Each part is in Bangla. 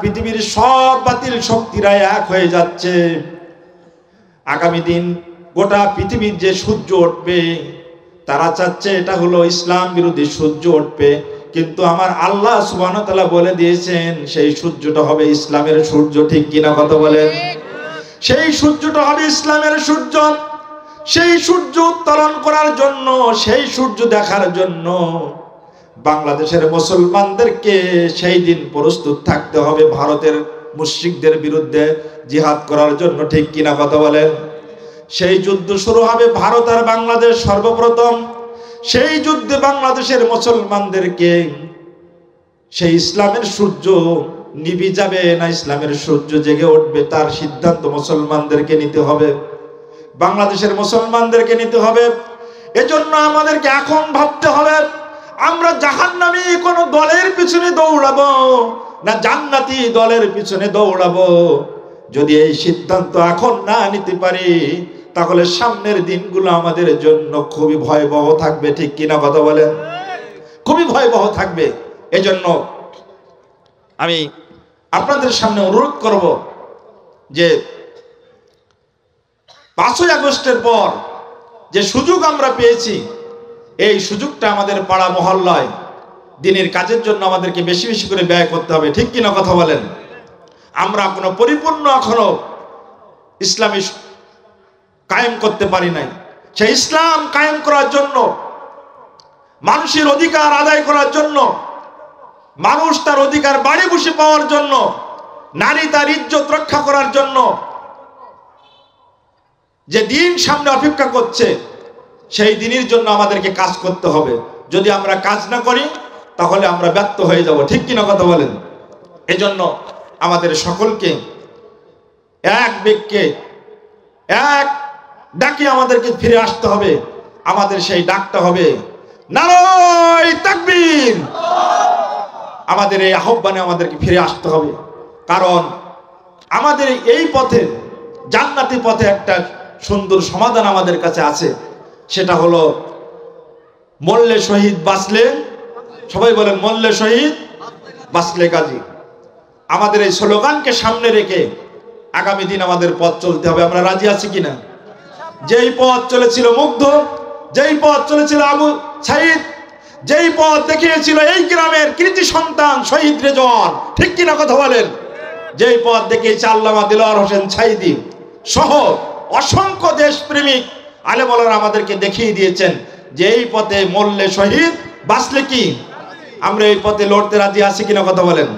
পৃথিবীর সব বাতিল শক্তিরা এক হয়ে যাচ্ছে। আগামী দিন গোটা পৃথিবীর যে সূর্য উঠবে, তারা চাচ্ছে এটা হলো ইসলাম বিরোধী সূর্য উঠবে, কিন্তু আমার আল্লাহ সুবহানাহু ওয়া তাআলা বলে দিয়েছেন সেই সূর্যটা হবে ইসলামের সূর্য। ঠিক কিনা কথা বলেন? সেই সূর্যটা হবে ইসলামের সূর্য। সেই সূর্য উত্তোলন করার জন্য, সেই সূর্য দেখার জন্য বাংলাদেশের মুসলমানদেরকে সেই দিন প্রস্তুত থাকতে হবে ভারতের মুশরিকদের বিরুদ্ধে জিহাদ করার জন্য। ঠিক কিনা কথা বলেন? সেই যুদ্ধ শুরু হবে ভারত আর বাংলাদেশ সর্বপ্রথম। সেই যুদ্ধে বাংলাদেশের মুসলমানদেরকে সেই ইসলামের সূর্য নিভে যাবে না ইসলামের সূর্য জেগে উঠবে, তার সিদ্ধান্ত মুসলমানদেরকে নিতে হবে, বাংলাদেশের মুসলমানদেরকে নিতে হবে। এজন্য আমাদেরকে এখন ভাবতে হবে আমরা জাহান্নামী কোন দলের পিছনে দৌড়াবো না জান্নাতি দলের পিছনে দৌড়াবো। যদি এই সিদ্ধান্ত এখন না নিতে পারি, তাহলে সামনের দিনগুলো আমাদের জন্য খুবই ভয়াবহ থাকবে। ঠিক কিনা কথা বলেন? খুবই ভয়াবহ থাকবে। এজন্য আমি আপনাদের সামনে অনুরোধ করব যে 5ই আগস্টের পর যে সুযোগ আমরা পেয়েছি, এই সুযোগটা আমাদের পাড়া মহল্লায় দিনের কাজের জন্য আমাদেরকে বেশি বেশি করে ব্যয় করতে হবে। ঠিক কিনা কথা বলেন? আমরা কোনো পরিপূর্ণ এখনো ইসলামী কায়েম করতে পারি নাই। সেই ইসলাম কায়েম করার জন্য, মানুষের অধিকার আদায় করার জন্য, মানুষ তার অধিকার বাড়ি বসে পাওয়ার জন্য, নারী তার ইজ্জত রক্ষা করার জন্য যে দিন সামনে অপেক্ষা করছে, সেই দিনের জন্য আমাদেরকে কাজ করতে হবে। যদি আমরা কাজ না করি তাহলে আমরা ব্যর্থ হয়ে যাব। ঠিক কিনা কথা বলেন? এজন্য আমাদের সকলকে এক বাক্যে এক ডাকে আমাদেরকে ফিরে আসতে হবে। আমাদের সেই ডাকটা হবে নারায়ে তাকবীর। আমাদের এই আহ্বানে আমাদেরকে ফিরে আসতে হবে, কারণ আমাদের এই পথে, জান্নাতি পথে একটা সুন্দর সমাধান আমাদের কাছে আছে। সেটা হলো মরলে শহীদ, বাঁচলে, সবাই বলেন মরলে শহীদ বাঁচলে গাজী। আমাদের এই স্লোগানকে সামনে রেখে আগামী দিন আমাদের পথ চলতে হবে। আমরা রাজি আছি কিনা? যেই পথ চলেছিল মুগ্ধ, যেই পথ চলেছিল আবু সাইদ, যেই পথ দেখিয়েছিল এই গ্রামের কৃতি সন্তান শহীদ রেজওয়ান, ঠিক কিনা কথা বলেন? যেই পথ দেখিয়েছে আল্লামা দিলওয়ার হোসেন সাইদি সহ অসংখ্য দেশপ্রেমিক আলেম ওলামা আমাদেরকে দেখিয়ে দিয়েছেন যে এই পথে মরলে শহীদ, বাঁচলে কি। আমরা এই পথে লড়তে রাজি আছি কিনা কথা বলেন?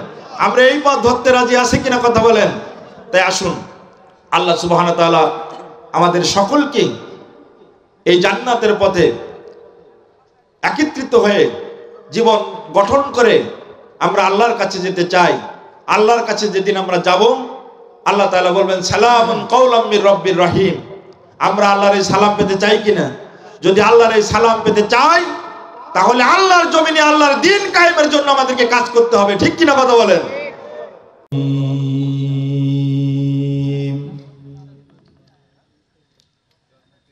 আমরা এই পথ ধরতে রাজি আছি কিনা কথা বলেন? তাই আসুন আল্লাহ সুবহানাহু ওয়া তাআলা আমাদের সকলকে এই জান্নাতের পথে একত্রিত হয়ে জীবন গঠন করে আমরা আল্লাহর কাছে যেতে চাই। আল্লাহর কাছে যেদিন আমরা যাব, আল্লাহ তাআলা বলবেন সালামুন কাওলাম মির রাব্বির রহিম। আমরা আল্লাহর এই সালাম পেতে চাই কিনা? যদি আল্লাহর এই সালাম পেতে চাই, তাহলে আল্লাহর জমিনে আল্লাহর দ্বীন কায়েমের জন্য আমাদেরকে কাজ করতে হবে। ঠিক কিনা কথা বলেন?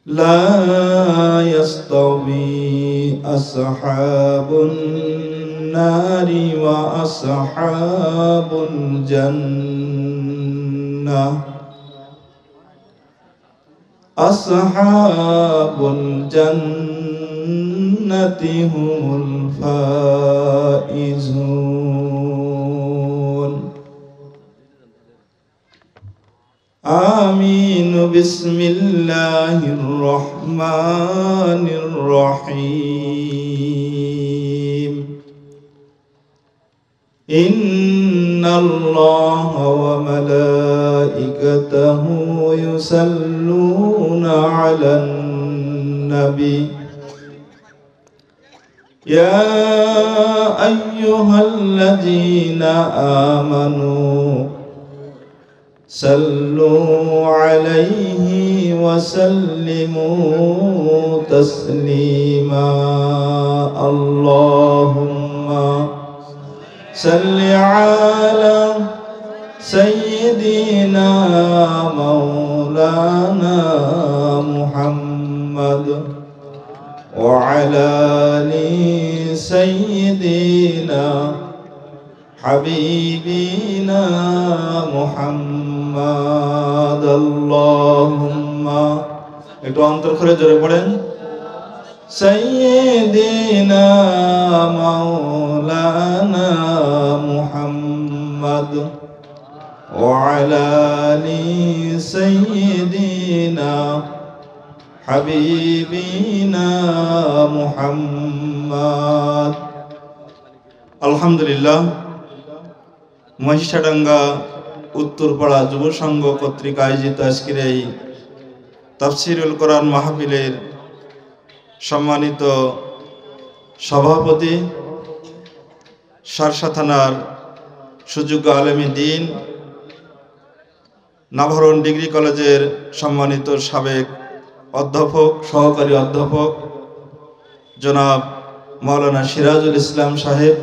লা ইয়াস্তাওয়ি আসহাবুন নারি ওয়া আসহাবুল জান্নাহ। আসহাবুল জান্নাতি হুমুল ফাইজুন। আমিন। বিসমিল্লাহির রহমানির রহিম। ইন্নাল্লাহা ওয়া মালাইকাতাহু ইউসাল্লুনা আলান নবী। ইয়া আইয়ুহাল্লাযীনা আমানু সাল্লু আলাইহি ওয়া সাল্লিমু তাসলিমা। আল্লাহুম্মা সাল্লি আলা সাইয়্যিদিনা মাওলানা মুহাম্মদ ওয়া আলা আলি সাইয়্যিদিনা حبيبنا محمد اللهم একটু অন্তর খুলে জোরে পড়েন سيدنا مولانا محمد وعلى آل سيدنا حبيبنا محمد আলহামদুলিল্লাহ মহিষাডাঙ্গা উত্তরপাড়া যুব সংঘ কর্তৃক আয়োজিত আজকের এই তাফসিরুল কোরআন মাহফিলের সম্মানিত সভাপতি শার্শা থানার সুযোগ্য আলেমী দ্বীন নাভারণ ডিগ্রি কলেজের সম্মানিত সাবেক অধ্যাপক সহকারী অধ্যাপক জনাব মাওলানা সিরাজুল ইসলাম সাহেব,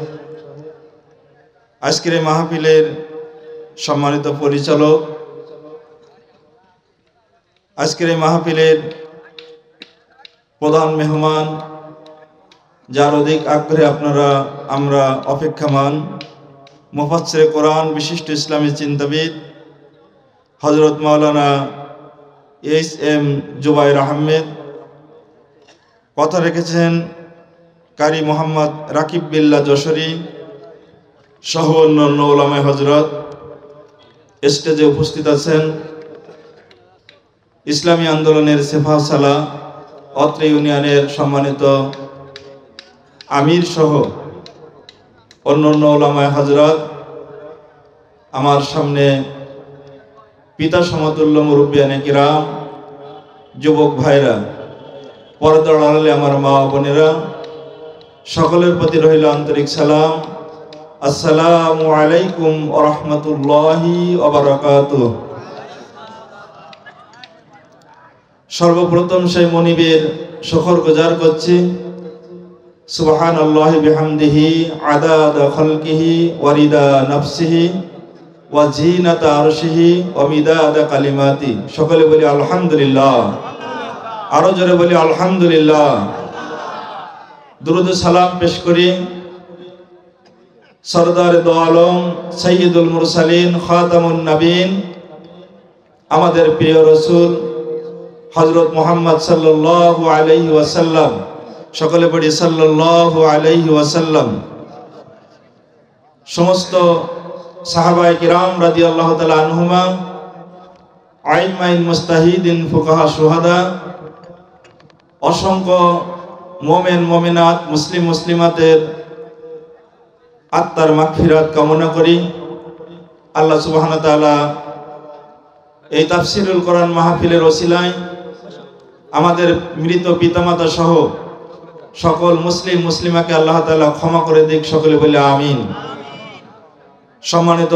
আজকের এই মাহফিলের সম্মানিত পরিচালক, আজকের এই মাহফিলের প্রধান মেহমান, যার অধিক আগ্রহে আমরা অপেক্ষামান, মুফাসসিরে কোরআন বিশিষ্ট ইসলামী চিন্তাবিদ হযরত মাওলানা এস.এম. জুবায়ের আহমেদ, কথা রেখেছেন কারি মোহাম্মদ রাকিব বিল্লাহ যশোরী সহ অন্যান্য ওলামায়ে হযরত। স্টেজে উপস্থিত আছেন ইসলামী আন্দোলনের সেফা সালা অত্র ইউনিয়নের সম্মানিত আমির সহ অন্যান্য ওলামায়ে হযরত। আমার সামনে পিতা সমতুল্য মুরব্বিয়ানে কিরাম, যুবক ভাইরা, পর্দার আড়ালে আমার মা বোনেরা, সকলের প্রতি রইল আন্তরিক সালাম। আসসালামু আলাইকুম ওয়া রাহমাতুল্লাহি ওয়া বারাকাতুহু। সর্বপ্রথম সেই মনিবের শুকর গুজার করছি, সুবহানাল্লাহি বিহামদিহি আদাদা খালকিহি ওয়া রিদা নাফসিহি ওয়া জিনাতা আরশিহি ওয়া মিদাদা কালিমাতি। সকলে বলি আলহামদুলিল্লাহ, আরো জোরে বলি আলহামদুলিল্লাহ। দুরুদ সালাম পেশ করি সরদার দো আলম সাইয়্যিদুল মুরসালিন খাতামুন নবীন, আমাদের প্রিয় রাসূল হযরত মুহাম্মদ সাল্লাল্লাহু আলাইহি ওয়াসাল্লাম। সকলে পড়ি সাল্লাল্লাহু আলাইহি ওয়াসাল্লাম। সমস্ত সাহাবায়ে কিরাম রাদিয়াল্লাহু তাআলা আনহুমা, আইম্মায়ে মুস্তাহিদিন, ফুকাহা, শুহাদা, অসংখ্য মুমিন মুমিনাত, মুসলিম মুসলিমাতের আত্মার মাগফিরাত কামনা করি। আল্লাহ সুবহানাহু ওয়া তাআলা এই তাফসিরুল কোরআন মাহফিলের ওসিলায় আমাদের মৃত পিতামাতা সহ সকল মুসলিম মুসলিমাকে আল্লাহ তাআলা ক্ষমা করে দিক। সকলে বলে আমিন। সম্মানিত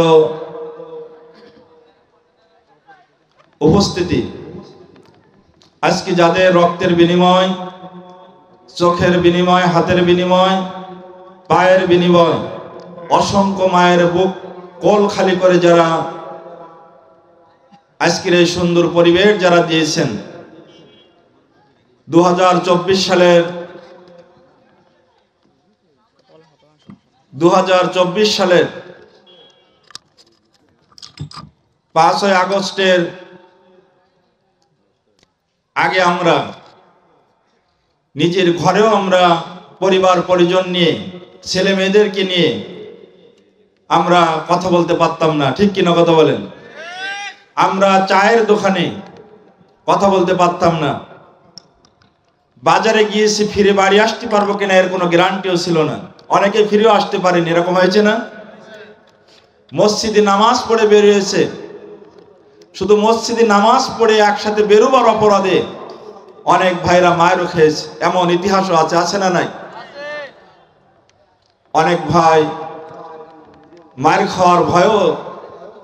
উপস্থিতি, আজকে যাদের রক্তের বিনিময়, চোখের বিনিময়, হাতের বিনিময়, পায়ের বিনিময়, অসংখ্য মায়ের বুক কোল খালি করে যারা আজকের এই সুন্দর পরিবেশ যারা দিয়েছেন, 2024 সালের 5ই আগস্টের আগে আমরা নিজের ঘরেও আমরা পরিবার পরিজন নিয়ে, ছেলে মেয়েদেরকে নিয়ে আমরা কথা বলতে পারতাম না, ঠিক কিনা কথা বলেন? আমরা চায়ের দোকানে কথা বলতে পারতাম না, বাজারে গিয়েছি ফিরে বাড়ি আসতে পারবো কিনা এর কোনো গ্যারান্টিও ছিল না। অনেকে ফিরেও আসতে পারেনি, এরকম হয়েছে না? মসজিদে নামাজ পড়ে বেরিয়েছে, শুধু মসজিদে নামাজ পড়ে একসাথে বেরোবার অপরাধে অনেক ভাইরা মায়েরও খেয়েছে, এমন ইতিহাসও আছে না নাই? অনেক ভাই মায়ের খাওয়ার ভয়ও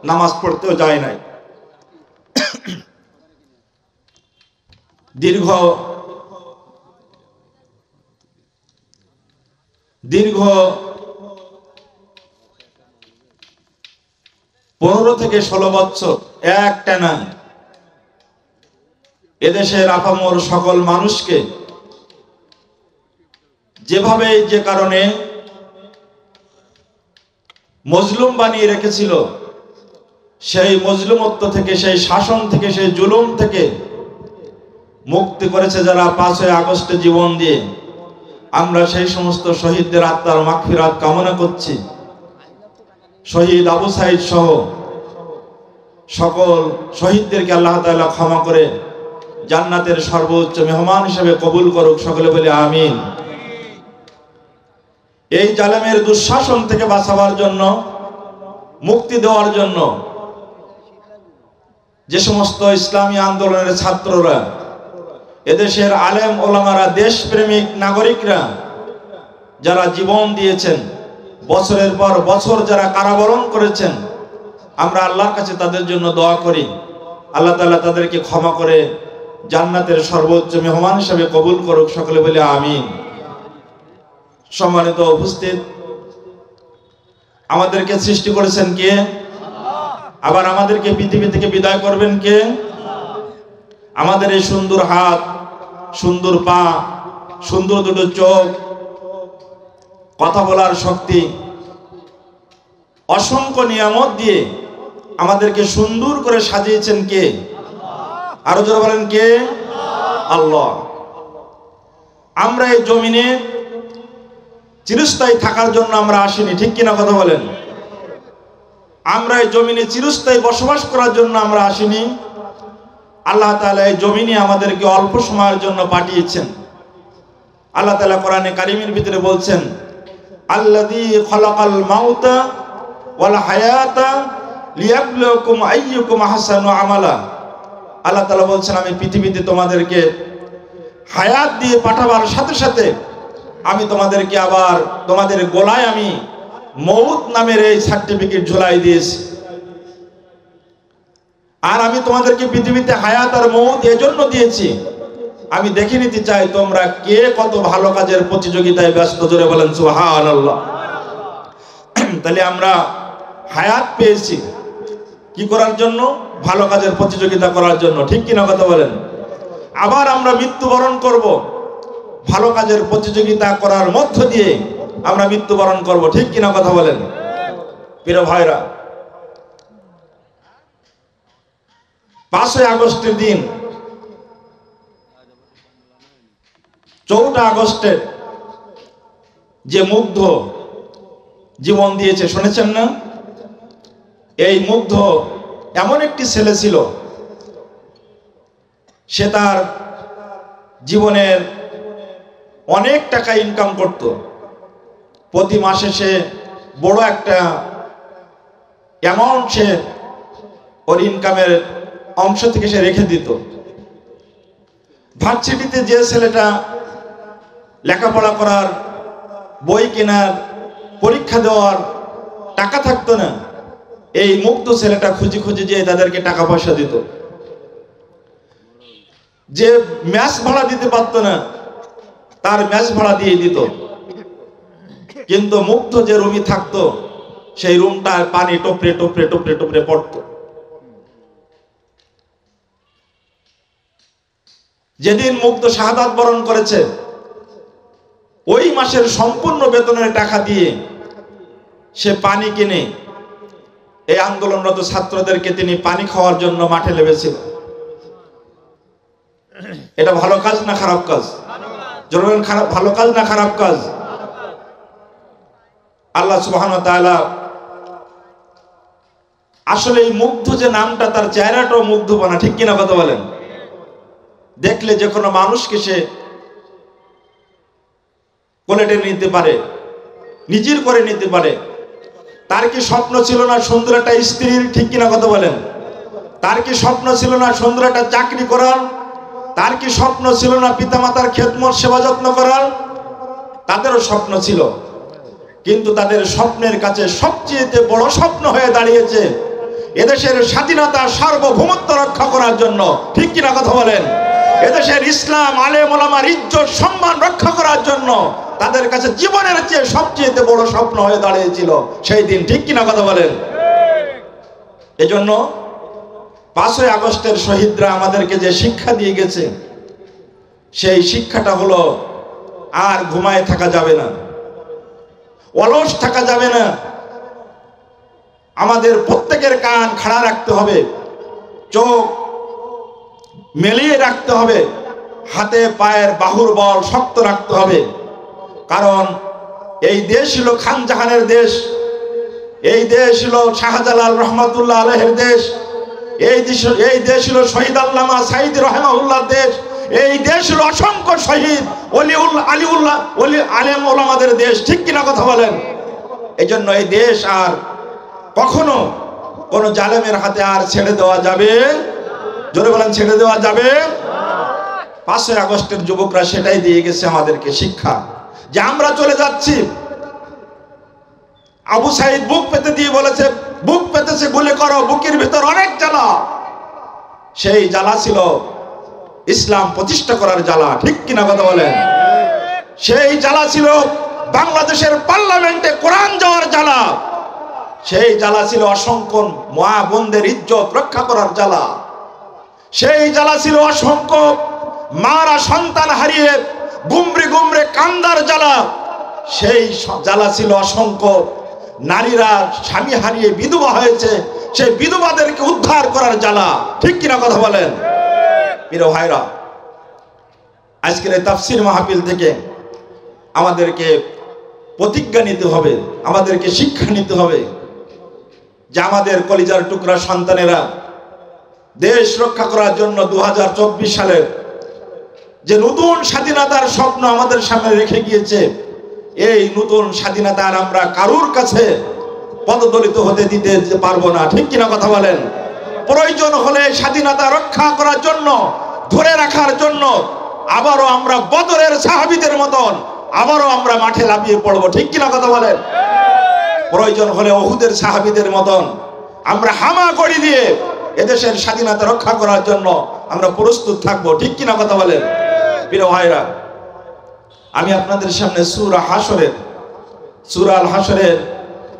নামাজ পড়তেও যায় নাই। দীর্ঘ 15 থেকে 16 বছর একটানা এদেশের আপামর সকল মানুষকে যেভাবে যে কারণে মজলুম বানিয়ে রেখেছিল, সেই মজলুমত্ব থেকে, সেই শাসন থেকে, সেই জুলুম থেকে মুক্তি করেছে যারা 5ই আগস্টে জীবন দিয়ে। আমরা সেই সমস্ত শহীদদের আত্মার মাগফিরাত কামনা করছি। শহীদ আবু সাইদ সহ সকল শহীদদেরকে আল্লাহ তাআলা ক্ষমা করে জান্নাতের সর্বোচ্চ মেহমান হিসেবে কবুল করুক। সকলে বলি আমিন। এই জালেমের দুঃশাসন থেকে বাঁচাবার জন্য, মুক্তি দেওয়ার জন্য যে সমস্ত ইসলামী আন্দোলনের ছাত্ররা, এদেশের আলেম ওলামারা, দেশপ্রেমিক নাগরিকরা যারা জীবন দিয়েছেন, বছরের পর বছর যারা কারাবরণ করেছেন, আমরা আল্লাহর কাছে তাদের জন্য দোয়া করি আল্লাহ তাআলা তাদেরকে ক্ষমা করে জান্নাতের সর্বোচ্চ মেহমান হিসেবে কবুল করুক। সকলে বলে আমিন। সম্মানিত উপস্থিত, আমাদেরকে সৃষ্টি করেছেন কে? আবার আমাদেরকে পৃথিবী থেকে বিদায় করবেন কে? আমাদের এই সুন্দর হাত, সুন্দর পা, সুন্দর দুটো চোখ, কথা বলার শক্তি, অসংখ্য নিয়ামত দিয়ে আমাদেরকে সুন্দর করে সাজিয়েছেন কে? আরো জোরে বলেন কে? আল্লাহ। আমরা এই জমিনে চিরস্থায়ী থাকার জন্য আমরা আসিনি, ঠিক কিনা কথা বলেন? আমরা এই জমিনে চিরস্থায়ী বসবাস করার জন্য আমরা আসিনি। আল্লাহ তাআলা এই জমিনে আমাদেরকে অল্প সময়ের জন্য পাঠিয়েছেন। আল্লাহ তাআলা কোরআনে কারিমের ভিতরে বলছেন, আল্লাযী খালাকাল মাউতা ওয়াল হায়াতা লিয়াবলুয়াকুম আইয়ুকুম আহসানু আমালা। আল্লাহ তাআলা বলছেন, আমি পৃথিবীতে তোমাদেরকে হায়াত দিয়ে পাঠাবার সাথে সাথে আমি তোমাদেরকে আবার তোমাদের গলায় আমি মউত নামের এই সার্টিফিকেট ঝুলাই দিয়েছি। আর আমি তোমাদেরকে পৃথিবীতে হায়াত আর মউত এজন্য দিয়েছি, আমি দেখে নিতে চাই তোমরা কে কত ভালো কাজের প্রতিযোগিতায় ব্যস্ত। জোরে বলেন সুবহানাল্লাহ। তাহলে আমরা হায়াত পেয়েছি কি করার জন্য? ভালো কাজের প্রতিযোগিতা করার জন্য, ঠিক কিনা কথা বলেন? আবার আমরা মৃত্যুবরণ করব ভালো কাজের প্রতিযোগিতা করার মধ্য দিয়ে আমরা মৃত্যুবরণ করব, ঠিক কিনা কথা বলেন? প্রিয় ভাইরা, 5ই আগস্টের দিন, 4 আগস্টের যে মুগ্ধ জীবন দিয়েছে শুনেছেন না? এই মুগ্ধ এমন একটি ছেলে ছিল, সে তার জীবনের অনেক টাকা ইনকাম করত। প্রতি মাসে সে বড় একটা অ্যামাউন্ট সে ওর ইনকামের অংশ থেকে সে রেখে দিত। ভার্সিটিতে যে ছেলেটা লেখাপড়া করার, বই কেনার, পরীক্ষা দেওয়ার টাকা থাকতো না, এই মুগ্ধ ছেলেটা খুঁজে খুঁজে যে তাদেরকে টাকা পয়সা দিত। যে ম্যাচ ভাড়া দিতে পারত না, তার ম্যাচ ভাড়া দিয়ে দিত। কিন্তু মুগ্ধ যে রুমে থাকতো, সেই রুমটার পানি টপরে টপরে টপরে টপরে পড়তো। যেদিন মুগ্ধ শাহাদাত বরণ করেছে, ওই মাসের সম্পূর্ণ বেতনের টাকা দিয়ে সে পানি কিনে এই আন্দোলনরত ছাত্রদেরকে তিনি পানি খাওয়ার জন্য মাঠে নেমেছিল। এটা ভালো কাজ না খারাপ কাজ? জরুরি খারাপ, ভালো কাজ না খারাপ কাজ? আল্লাহ সুবহানাহু ওয়া তাআলা আসলে এই মুগ্ধ যে নামটা, তার চেহারাটাও মুগ্ধপনা, ঠিক কিনা কথা বলেন? দেখলে যে কোনো মানুষকে সে কোলে টেনে নিতে পারে, নিজের করে নিতে পারে। তার কি স্বপ্ন ছিল না সুন্দর একটা স্ত্রীর? ঠিক কিনা কথা বলেন? তার কি স্বপ্ন ছিল না সুন্দর একটা চাকরি করার? তার কি স্বপ্ন ছিল না পিতামাতার খেদমত সেবা যত্ন করার? তাদেরও স্বপ্ন ছিল, কিন্তু তাদের স্বপ্নের কাছে সবচেয়ে বড় স্বপ্ন হয়ে দাঁড়িয়েছে এদেশের স্বাধীনতা, সার্বভৌমত্ব রক্ষা করার জন্য। ঠিক কিনা কথা বলেন? এদেশের ইসলাম, আলেম ওলামার ইজ্জত সম্মান রক্ষা করার জন্য তাদের কাছে জীবনের চেয়ে সবচেয়ে বড় স্বপ্ন হয়ে দাঁড়িয়েছিল সেই দিন। ঠিক কিনা কথা বলেন? এজন্য 5ই আগস্টের শহীদরা আমাদেরকে যে শিক্ষা দিয়ে গেছে, সেই শিক্ষাটা হলো আর ঘুমায় থাকা যাবে না, অলস থাকা যাবে না। আমাদের প্রত্যেকের কান খাড়া রাখতে হবে, চোখ মেলিয়ে রাখতে হবে, হাতে পায়ের বাহুর বল শক্ত রাখতে হবে। কারণ এই দেশ হলো খান জাহানের দেশ, এই দেশ হলো শাহজালাল রহমতুল্লাহ আলাইহির দেশ, এই দেশ হলো শহীদ আল্লামা সাইদ রহমাহুল্লাহর দেশ, এই দেশ হলো অসংখ্য শহীদ আলিউল্লাহ আলেম ওলামাদের দেশ। ঠিক কিনা কথা বলেন? এই জন্য এই দেশ আর কখনো কোন জালেমের হাতে আর ছেড়ে দেওয়া যাবে? জোরে বলেন, ছেড়ে দেওয়া যাবে? 5ই আগস্টের যুবকরা সেটাই দিয়ে গেছে আমাদেরকে শিক্ষা, যে আমরা চলে যাচ্ছি। আবু সাইদ বুক পেতে দিয়ে বলেছে, বুক পেতেছে গুলি করো, বুকের ভিতর অনেক জ্বালা। সেই জ্বালা ছিল ইসলাম প্রতিষ্ঠা করার জ্বালা। ঠিক কিনা কথা বলেন? সেই জ্বালা ছিল বাংলাদেশের পার্লামেন্টে কোরআন যাওয়ার জ্বালা। সেই জ্বালা ছিল অসংখ্য মা বোনদের ইজ্জত রক্ষা করার জ্বালা। সেই জ্বালা ছিল অসংখ্য মারা সন্তান হারিয়ে গুমরে গুমরে কান্দার জ্বালা। সেই জ্বালা ছিল অসংখ্য নারীরা স্বামী হারিয়ে বিধবা হয়েছে, সেই বিধবাদেরকে উদ্ধার করার জ্বালা। ঠিক কিনা কথা বলেন? প্রিয় ভাইরা, আজকের এই তাফসীর মাহফিল থেকে আমাদেরকে প্রতিজ্ঞা নিতে হবে, আমাদেরকে শিক্ষা নিতে হবে যে আমাদের কলিজার টুকরা সন্তানেরা দেশ রক্ষা করার জন্য 2024 সালের যে নতুন স্বাধীনতার স্বপ্ন আমাদের সামনে রেখে গিয়েছে, এই নতুন স্বাধীনতার আমরা কারুর কাছে পদদলিত হতে দিতে পারবো না। ঠিক কিনা কথা বলেন? প্রয়োজন হলে স্বাধীনতা রক্ষা করার জন্য, ধরে রাখার জন্য আবারও আমরা বদরের সাহাবীদের মতন আবারও আমরা মাঠে লাফিয়ে পড়বো। ঠিক কিনা কথা বলেন? প্রয়োজন হলে উহুদের সাহাবীদের মতন আমরা হামাগুড়ি দিয়ে এদেশের স্বাধীনতা রক্ষা করার জন্য আমরা প্রস্তুত থাকবো। ঠিক কিনা কথা বলেন? প্রিয় ভাইরা, আমি আপনাদের সামনে সূরা আল হাশরের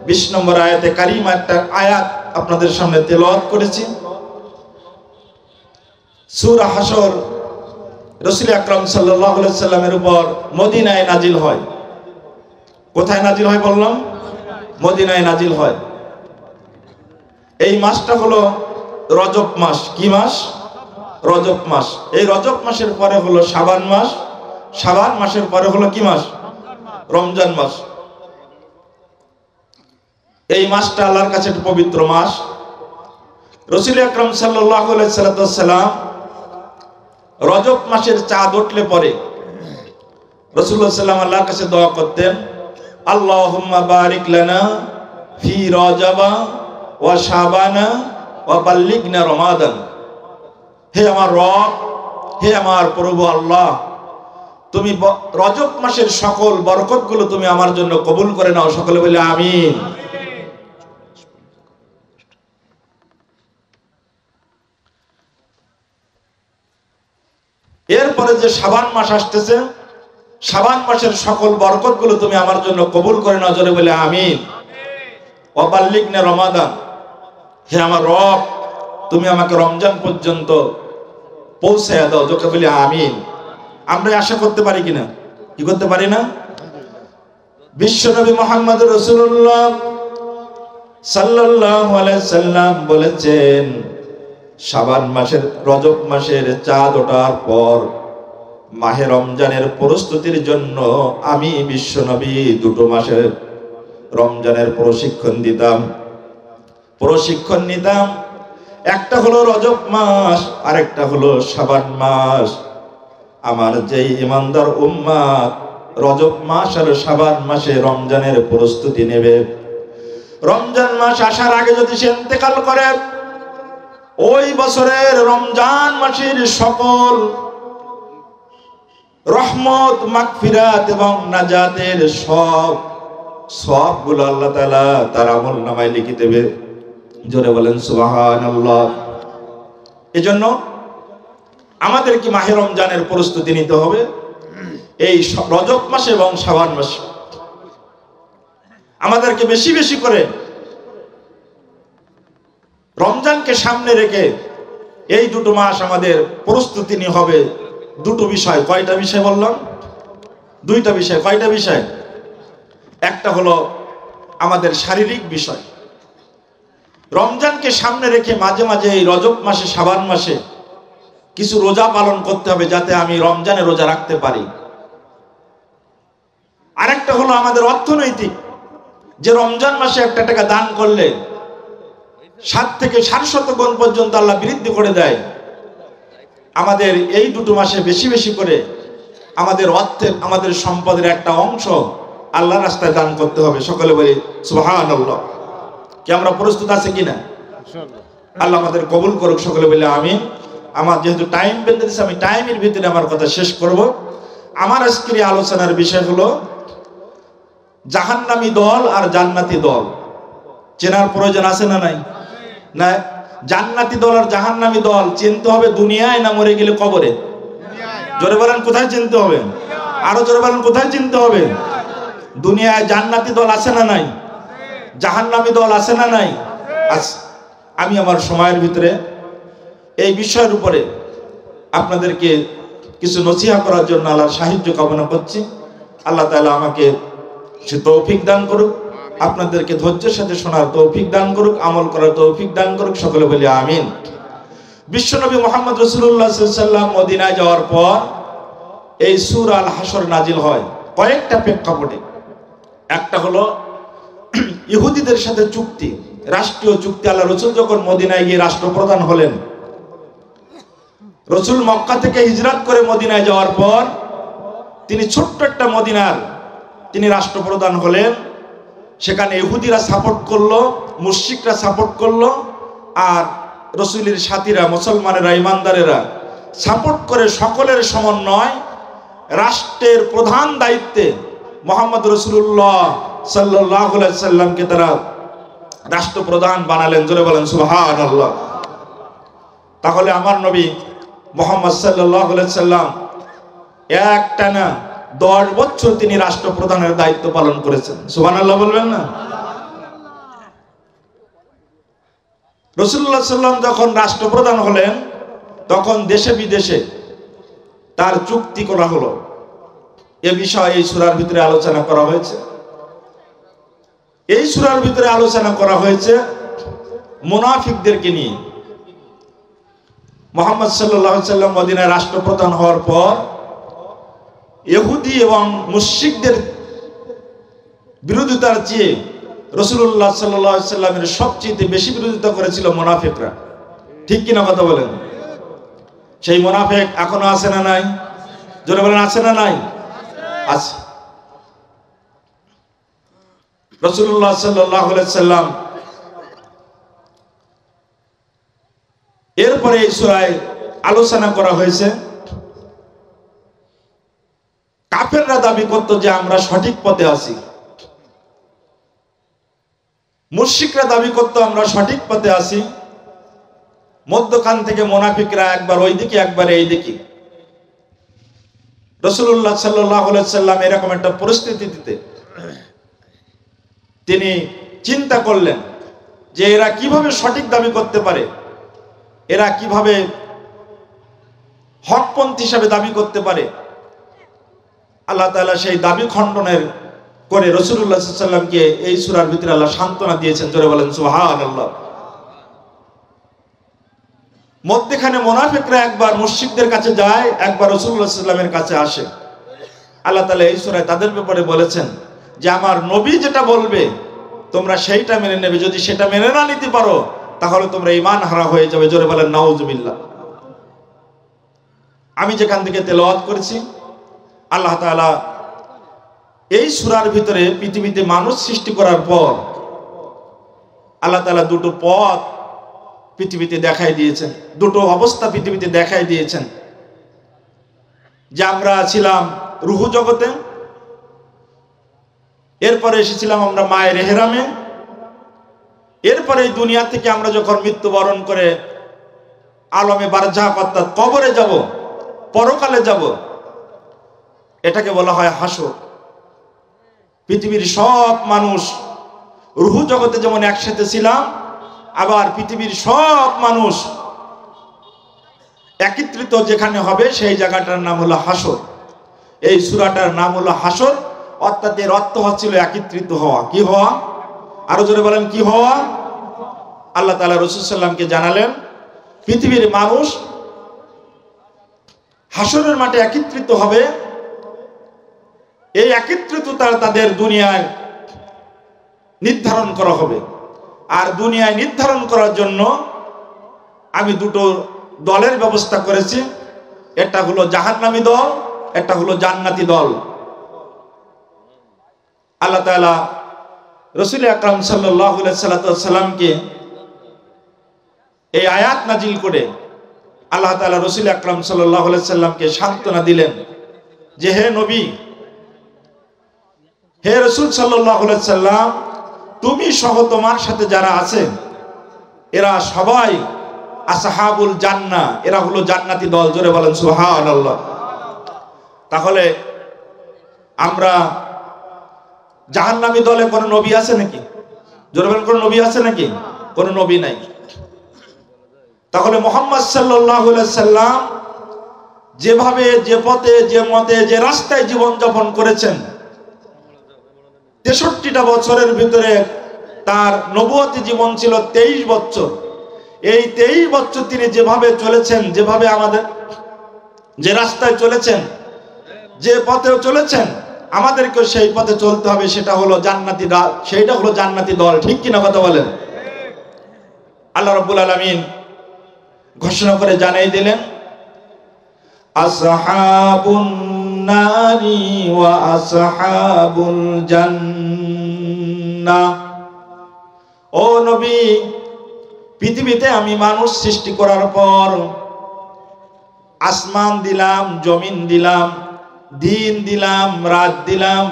20 নম্বর আয়াতে কারিমা একটা আয়াত আপনাদের সামনে তেলাওয়াত করেছি। সূরা হাশর রাসূল আকরাম সাল্লাল্লাহু আলাইহি সাল্লামের উপর মদিনায় নাজিল হয়। কোথায় নাজিল হয় বললাম? মদিনায় নাজিল হয়। এই মাসটা হলো রজব মাস। কি মাস? রজব মাস। এই রজব মাসের পরে হলো শাবান মাস, শাবান মাসের পরে হলো কি মাস? রমজান মাস। এই মাসটা আল্লাহর কাছে একটা পবিত্র মাস। রাসূল আকরাম সাল্লাল্লাহু আলাইহি সাল্লাম রজব মাসের চাঁদ উঠলে পরে রাসূলুল্লাহ সাল্লাল্লাহু আল্লাহর কাছে দোয়া করতেন, আল্লাহুম্মা বারিক লানা ফি রজবা ওয়া শাবানা ওয়া বাল্লিগনা রমাদান। হে আমার রব, হে আমার প্রভু আল্লাহ, তুমি রজব মাসের সকল বরকতগুলো তুমি আমার জন্য কবুল করে নাও। সকলে বলে আমিন। এরপরে যে শাবান মাস আসতেছে, শাবান মাসের সকল বরকতগুলো তুমি আমার জন্য কবুল করে নাও। জোরে বলে আমিন। ওয়া বাল্লিগনা রমাদান, হে আমার রব, তুমি আমাকে রমজান পর্যন্ত পৌঁছায়া দাও। যোকে বলি আমিন। আমরা আশা করতে পারি কিনা? কি করতে পারি না? বিশ্বনবী মুহাম্মদ রাসূলুল্লাহ সাল্লাল্লাহু আলাইহি সাল্লাম বলেছেন, শাবান মাসের রজব মাসের চাঁদ ওঠার পর মাহে রমজানের প্রস্তুতির জন্য আমি বিশ্বনবী 2 মাসের রমজানের প্রশিক্ষণ নিতাম। একটা হলো রজব মাস, আরেকটা হলো শাবান মাস। আমার যেই ইমানদার উম্মাত রজব মাস আর শাবান মাসে রমজানের প্রস্তুতি নেবে, রমজান মাস আসার আগে যদি সে ইন্তেকাল করে, ওই বছরের রমজান মাসের সকল রহমত, মাগফিরাত এবং নাজাতের সবগুলো আল্লাহ তাআলা তার আমলনামায় লিখে দেবে। জোরে বলেন সুবহানাল্লাহ। এজন্য আমাদের কি মাহে রমজানের প্রস্তুতি নিতে হবে এই রজব মাসে এবং শাবান মাসে। আমাদেরকে বেশি বেশি করে রমজানকে সামনে রেখে এই 2 মাস আমাদের প্রস্তুতি নিতে হবে। 2টো বিষয়। কয়টা বিষয় বললাম? 2টা বিষয়। কয়টা বিষয়? একটা হলো আমাদের শারীরিক বিষয়, রমজানকে সামনে রেখে মাঝে মাঝে এই রজব মাসে, শাবান মাসে কিছু রোজা পালন করতে হবে, যাতে আমি রমজানে রোজা রাখতে পারি। আরেকটা হলো আমাদের অর্থনৈতিক, যে রমজান মাসে একটা টাকা দান করলে 7 থেকে 700 গুণ পর্যন্ত আল্লাহ বৃদ্ধি করে দেয়। আমাদের এই দুটো মাসে বেশি বেশি করে আমাদের অর্থের, আমাদের সম্পদের একটা অংশ আল্লাহর রাস্তায় দান করতে হবে। সকলে বলি সুবহানাল্লাহ। কি আমরা প্রস্তুত আছি কিনা? আল্লাহ আমাদের কবুল করুক। সকলে বলি আমিন। আমার যেহেতু টাইম বেঁধে দিচ্ছে, আমি টাইমের ভিতরে আমার কথা শেষ করব। আমার আজকের আলোচনার বিষয় হলো জাহান্নামী দল আর জান্নাতি দল। চেনার প্রয়োজন আছে না নাই? না, জান্নাতি দল আর জাহান্নামী দল চিনতে হবে দুনিয়ায়, না মরে গেলে কবরে? জোরে বলেন কোথায় চিনতে হবে? আরো জোরে বলেন কোথায় চিনতে হবে? দুনিয়ায় জান্নাতি দল আছে না নাই? জাহান্নামী দল আছে না নাই? আছে। আমি আমার সময়ের ভিতরে এই বিষয়ের উপরে আপনাদেরকে কিছু নসিহত করার জন্য আল্লাহর সাহায্য কামনা করছি। আল্লাহ তাআলা আমাকে সে তৌফিক দান করুক, আপনাদেরকে ধৈর্যের সাথে শোনার তৌফিক দান করুক, আমল করার তৌফিক দান করুক। সকলে বলি আমিন। বিশ্বনবী মুহাম্মদ রাসূলুল্লাহ সাল্লাল্লাহু আলাইহি ওয়াসাল্লাম মদিনায় যাওয়ার পর এই সূরা আল হাসর নাজিল হয় কয়েকটা প্রেক্ষাপটে। একটা হলো ইহুদিদের সাথে চুক্তি, রাষ্ট্রীয় চুক্তি। আল্লাহ রাসূল যখন মদিনায় গিয়ে রাষ্ট্রপ্রধান হলেন, রাসূল মক্কা থেকে হিজরত করে মদিনায় যাওয়ার পর তিনি ছোট্ট একটা মদিনার তিনি রাষ্ট্রপ্রধান হলেন। সেখানে ইহুদিরা সাপোর্ট করলো, মুশরিকরা সাপোর্ট করলো, আর রাসূলের সাথীরা, মুসলমানেরা, ইমানদারেরা সাপোর্ট করে সকলের সমন্বয় রাষ্ট্রের প্রধান দায়িত্বে মুহাম্মদ রাসূলুল্লাহ সাল্লাল্লাহু আলাইহি সাল্লামকে তারা রাষ্ট্রপ্রধান বানালেন। জোরে বলেন সুবহানাল্লাহ। তাহলে আমার নবী মুহাম্মদ সাল্লাল্লাহু আলাইহি সাল্লাম একটানা 10 বছর তিনি রাষ্ট্রপ্রধানের দায়িত্ব পালন করেছেন। সুবহানাল্লাহ বলবেন না? রাসূলুল্লাহ সাল্লাম যখন রাষ্ট্রপ্রধান হলেন, তখন দেশে বিদেশে তার চুক্তি করা হলো। এ বিষয়ে এই সূরার ভিতরে আলোচনা করা হয়েছে। এই সূরার ভিতরে আলোচনা করা হয়েছে মুনাফিকদেরকে নিয়ে। মুহাম্মদ সাল্লাল্লাহু আলাইহি সাল্লাম মদিনায় রাষ্ট্রপ্রধান হওয়ার পর ইহুদি এবং মুশরিকদের বিরোধিতার চেয়ে রাসূলুল্লাহ সাল্লাল্লাহু আলাইহি সাল্লামের সবচেয়ে বেশি বিরোধিতা করেছিল মুনাফিকরা। ঠিক কিনা কথা বলেন? সেই মুনাফিক এখনো আছে না নাই? জোরে বলেন আছে না নাই? আছে। রাসূলুল্লাহ সাল্লাল্লাহু আলাইহি সাল্লাম এরপরে এই সূরায় আলোচনা করা হয়েছে কাফেররা দাবি করত যে আমরা সঠিক পথে আছি, মুশরিকরা দাবি করত আমরা সঠিক পথে আছি। মধ্যখান থেকে মুনাফিকরা একবার ওই দিকে একবার এই দিকে। রাসূলুল্লাহ সাল্লাল্লাহু আলাইহি সাল্লাম এরকম একটা পরিস্থিতিতে তিনি চিন্তা করলেন যে এরা কিভাবে সঠিক দাবি করতে পারে, এরা কিভাবে হকপন্থী হিসাবে দাবি করতে পারে। আল্লাহ তাআলা সেই দাবি খণ্ডনের করে রাসূলুল্লাহ সাল্লাল্লাহু আলাইহি সাল্লামকে এই সূরার ভিতরে আল্লাহ সান্ত্বনা দিয়েছেন। জোরে বলেন সুবহানাল্লাহ। মধ্যখানে মুনাফিকরা একবার মুশরিকদের কাছে যায়, একবার রাসূলুল্লাহ সাল্লাল্লাহু আলাইহি সাল্লামের কাছে আসে। আল্লাহ তাআলা এই সূরায় তাদের ব্যাপারে বলেছেন যে আমার নবী যেটা বলবে তোমরা সেইটা মেনে নেবে, যদি সেটা মেনে না নিতে পারো তাহলে তোমরা ঈমান হারা হয়ে যাবে। জোরে বলেন নাউজুবিল্লাহ। আমি যেখান থেকে তেলাওয়াত করেছি, আল্লাহ তাআলা এই সূরার ভিতরে পৃথিবীতে মানুষ সৃষ্টি করার পর আল্লাহ তাআলা দুটো পথ পৃথিবীতে দেখাই দিয়েছেন, দুটো অবস্থা পৃথিবীতে দেখাই দিয়েছেন। যে আমরা ছিলাম রূহ জগতে, এরপরে এসেছিলাম আমরা মায়ের ইহরামে, এরপরে এই দুনিয়া থেকে আমরা যখন মৃত্যুবরণ করে আলমে বারজাখ অর্থাৎ কবরে যাব, পরকালে যাব, এটাকে বলা হয় হাসর। পৃথিবীর সব মানুষ রূহ জগতে যেমন একসাথে ছিলাম, আবার পৃথিবীর সব মানুষ একত্রিত যেখানে হবে সেই জায়গাটার নাম হলো হাসর। এই সূরাটার নাম হলো হাসর, অর্থাৎ এর অর্থ হচ্ছিল একত্রিত হওয়া। কি হওয়া? আরো জোরে বলেন কি হওয়া? আল্লাহ তাআলা রাসূল সাল্লামকে জানালেন পৃথিবীর মানুষ হাসরের মাঠে একত্রিত হবে, এই একত্রিততা তাদের দুনিয়ায় নির্ধারণ করা হবে। আর দুনিয়ায় নির্ধারণ করার জন্য আমি দুটো দলের ব্যবস্থা করেছি, একটা হলো জাহান্নামী দল, একটা হলো জান্নাতি দল। আল্লাহ তাআলা রাসূল আকরাম সাল্লাল্লাহু আলাইহি সাল্লামকে এই আয়াত নাজিল করে আল্লাহ তাআলা রাসূল আকরাম সাল্লাল্লাহু আলাইহি সাল্লামকে সান্ত্বনা দিলেন যে হে নবী, হে রাসূল সাল্লাল্লাহু আলাইহি সাল্লাম, তুমি সহ তোমার সাথে যারা আছে এরা সবাই আসহাবুল জান্নাহ, এরা হলো জান্নাতি দল। জোরে বলেন সুবহানাল্লাহ। তাহলে আমরা জাহান্নামী দলে কোন নবী আছে নাকি? জোরে বলেন কোন নবী আছে নাকি? কোন নবী নাই। তাহলে মুহাম্মদ সাল্লাল্লাহু আলাইহি সাল্লাম যেভাবে, যে পথে, যে মতে, যে রাস্তায় জীবন যাপন করেছেন, 63টা বছরের ভিতরে তার নবুয়তি জীবন ছিল 23 বছর। এই 23 বছর তিনি যেভাবে চলেছেন, যেভাবে আমাদের যে রাস্তায় চলেছেন, যে পথে চলেছেন, আমাদেরকে সেই পথে চলতে হবে। সেটা হলো জান্নাতি দল, সেইটা হলো জান্নাতি দল। ঠিক কিনা কথা বলেন? আল্লাহ রাব্বুল আলামিন ঘোষণা করে জানিয়ে দিলেন আসহাবুন নারি ওয়া আসহাবুল জান্নাহ। ও নবী, পৃথিবীতে আমি মানুষ সৃষ্টি করার পর আসমান দিলাম, জমিন দিলাম, দিন দিলাম, রাত দিলাম,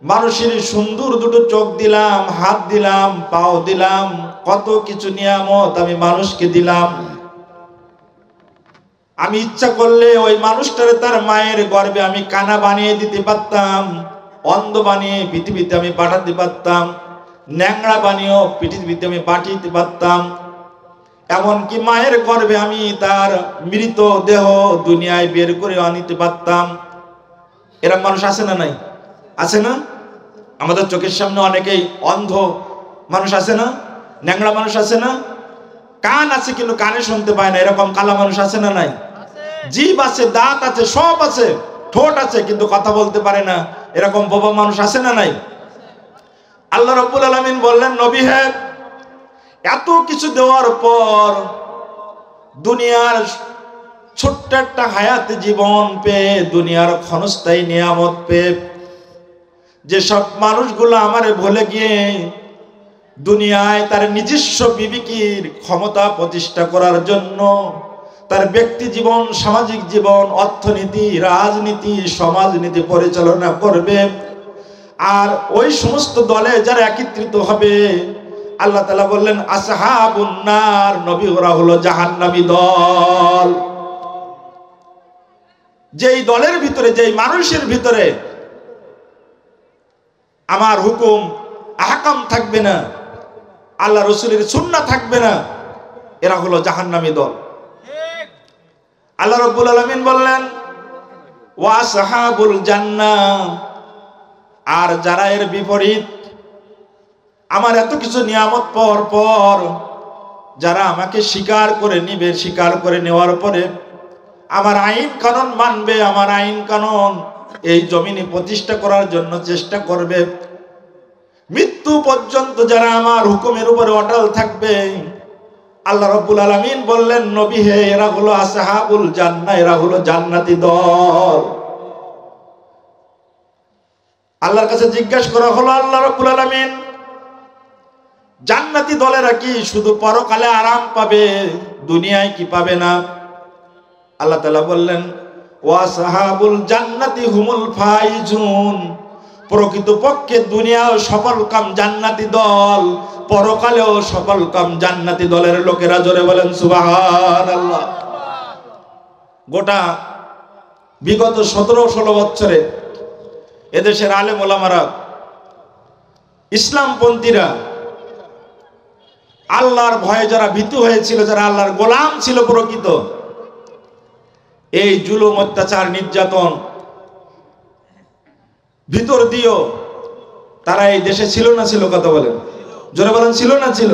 মানুষের সুন্দর দুটো চোখ দিলাম, হাত দিলাম, পাও দিলাম, কত কিছু নিয়ামত আমি মানুষকে দিলাম। আমি ইচ্ছা করলে ওই মানুষটারে তার মায়ের গর্ভে আমি কানা বানিয়ে দিতে পারতাম, অন্ধ বানিয়ে পৃথিবীতে আমি পাঠাতে পারতাম, ন্যাংরা বানিয়েও পৃথিবীতে আমি পাঠিয়ে দিতে পারতাম। এমনকি মায়ের গর্ভে আমি তার মৃত দেহ দুনিয়ায় বের করে আনিতে পারতাম। এরকম মানুষ আছে না নাই? আছে না? আমাদের চোখের সামনে অনেকেই অন্ধ মানুষ আছে না? ন্যাংরা মানুষ আছে না? কান আছে কিন্তু কানে শুনতে পায় না, এরকম কালা মানুষ আছে না নাই? জিভ আছে, দাঁত আছে, সব আছে, ঠোঁট আছে কিন্তু কথা বলতে পারে না, এরকম বোবা মানুষ আছে না নাই? আল্লাহ রাব্বুল আলামিন বললেন নবী হে, এত কিছু দেওয়ার পর দুনিয়ার ছোট্ট একটা হায়াতে জীবন পেয়ে, দুনিয়ার ক্ষণস্থায়ী নিয়ামত পেয়ে, যে সব মানুষগুলো আমারে ভুলে গিয়ে দুনিয়ায় তার নিজস্ব বিবেকের ক্ষমতা প্রতিষ্ঠা করার জন্য তার ব্যক্তি জীবন, সামাজিক জীবন, অর্থনীতি, রাজনীতি, সমাজনীতি পরিচালনা করবে, আর ওই সমস্ত দলে যারা একত্রিত হবে, আল্লাহ তাআলা বললেন আসহাবুন নার, নবী ওরা হলো জাহান্নামী দল। যেই দলের ভিতরে, যেই মানুষের ভিতরে আমার হুকুম আহকাম থাকবে না, আল্লাহ রাসূলের সুন্নাহ থাকবে না, এরা হলো জাহান্নামী দল। আল্লাহ রাব্বুল আলামিন বললেন ওয়া আসহাবুল জান্নাহ, আর যারা এর বিপরীত, আমার এত কিছু নিয়ামত পাওয়ার পর যারা আমাকে স্বীকার করে নিবে, স্বীকার করে নেওয়ার পরে আমার আইন কানুন মানবে, আমার আইন কানুন এই জমিনে প্রতিষ্ঠা করার জন্য চেষ্টা করবে, মৃত্যু পর্যন্ত যারা আমার হুকুমের উপরে অটল থাকবে, আল্লাহ রাব্বুল আলামিন বললেন নবী হে, এরা হলো আসহাবুল জান্নাহ, এরা হলো জান্নাতি দল। আল্লাহর কাছে জিজ্ঞাসা করা হলো, আল্লাহ রাব্বুল আলামিন, জান্নাতি দলেরা কি শুধু পরকালে আরাম পাবে, দুনিয়ায় কি পাবে না? আল্লাহ তাআলা বললেন ওয়া আসহাবুল জান্নাতি হুমুল ফাইজুন, প্রকৃতপক্ষে দুনিয়াও সফলকাম জান্নাতি দল, পরকালেও সফলকাম জান্নাতি দলের লোকেরা। জোরে বলেন সুবহানাল্লাহ। গোটা বিগত 17-16 বছরে এদেশের আলেম ওলামারা, ইসলামপন্থীরা, আল্লাহর ভয়ে যারা ভীতু হয়েছিল, যারা আল্লাহর গোলাম ছিল প্রকৃত, এই জুলুম, অত্যাচার, নির্যাতন ভিতর দিয়েও তারা এই দেশে ছিল না ছিল? কথা বলেন, জোরে বলেন, ছিল না ছিল?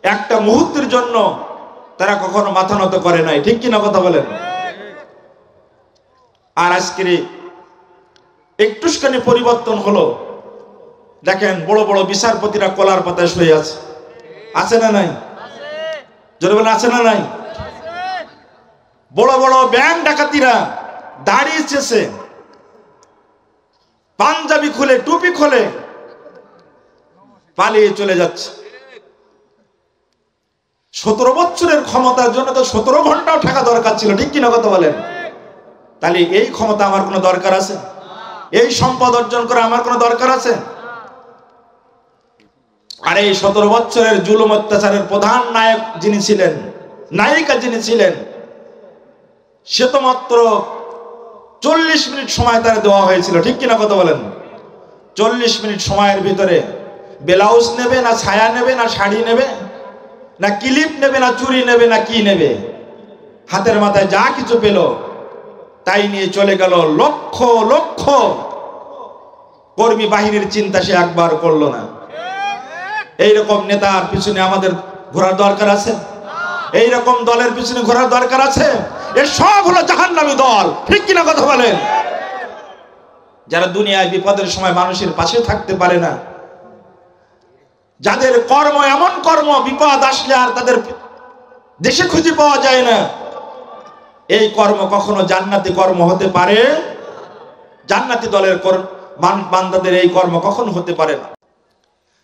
একটা মুহূর্তের জন্য তারা কখনো মাথা নত করে নাই, ঠিক কিনা কথা বলেন? আর আজকের একটুখানি পরিবর্তন হলো, দেখেন বড় বড় বিচারপতিরা কলার পাতায় শুয়ে আছে, আছে না নাই? জোরে বলেন আছে না নাই? বড় বড় ব্যাংক ডাকাতিরা দাঁড়িয়েছে, পাঞ্জাবি খুলে টুপি খুলে পালিয়ে চলে যাচ্ছে। 17 বছরের ক্ষমতার জন্য তো 17 ঘন্টাও থাকা দরকার ছিল, ঠিক কিনা কথা বলেন? তাহলে এই ক্ষমতা আমার কোনো দরকার আছে? এই সম্পদ অর্জন করা আমার কোনো দরকার আছে? আর এই 17 বছরের জুলুম অত্যাচারের প্রধান নায়ক যিনি ছিলেন, নায়িকা যিনি ছিলেন, সে তো মাত্র 40 মিনিট সময় তার দেওয়া হয়েছিল, ঠিক কিনা কথা বলেন? 40 মিনিট সময়ের ভিতরে ব্লাউজ নেবে না ছায়া নেবে না শাড়ি নেবে না ক্লিপ নেবে না চুড়ি নেবে না কি নেবে, হাতের মাথায় যা কিছু পেল তাই নিয়ে চলে গেল। লক্ষ লক্ষ কর্মী বাহিনীর চিন্তা সে একবার করলো না। এইরকম নেতার পিছনে আমাদের ঘোরার দরকার আছে? এইরকম দলের পিছনে ঘোরার দরকার আছে? এর সব হলো জাহান্নামী দল, ঠিক কিনা কথা বলেন? যারা দুনিয়ায় বিপদের সময় মানুষের পাশে থাকতে পারে না, যাদের কর্ম এমন কর্ম বিপদ আসলে আর তাদের দেশে খুঁজে পাওয়া যায় না, এই কর্ম কখনো জান্নাতি কর্ম হতে পারে? জান্নাতি দলের বান্দাদের এই কর্ম কখনো হতে পারে না।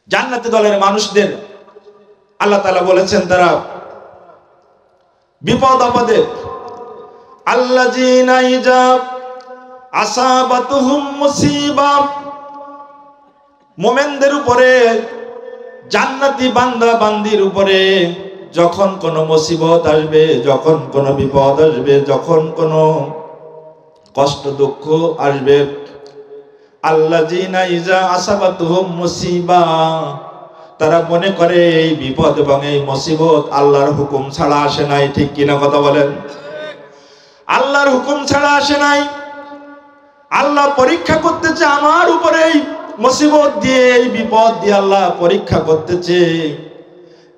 জান্নাতি দলের মানুষদের আল্লাহ তাআলা বলেছেন তারা বিপদ আপদে আল্লাযীনা ইযা আসাবাতুহুম মুসিবা, মুমিনদের উপরে, জান্নাতি বান্দা বান্দির উপরে যখন কোনো মুসিবত আসবে, যখন কোনো বিপদ আসবে, যখন কোনো কষ্ট দুঃখ আসবে, আল্লাযীনা ইযা আসাবাতুহুম মুসিবা, তারা মনে করে এই বিপদ এবং এই মুসিবত আল্লাহর হুকুম ছাড়া আসে নাই, ঠিক কিনা কথা বলেন? আল্লাহর হুকুম ছাড়া আসে নাই। আল্লাহ পরীক্ষা করতেছে আমার উপরে, এই মুসিবত দিয়ে এই বিপদ দিয়ে আল্লাহ পরীক্ষা করতেছে।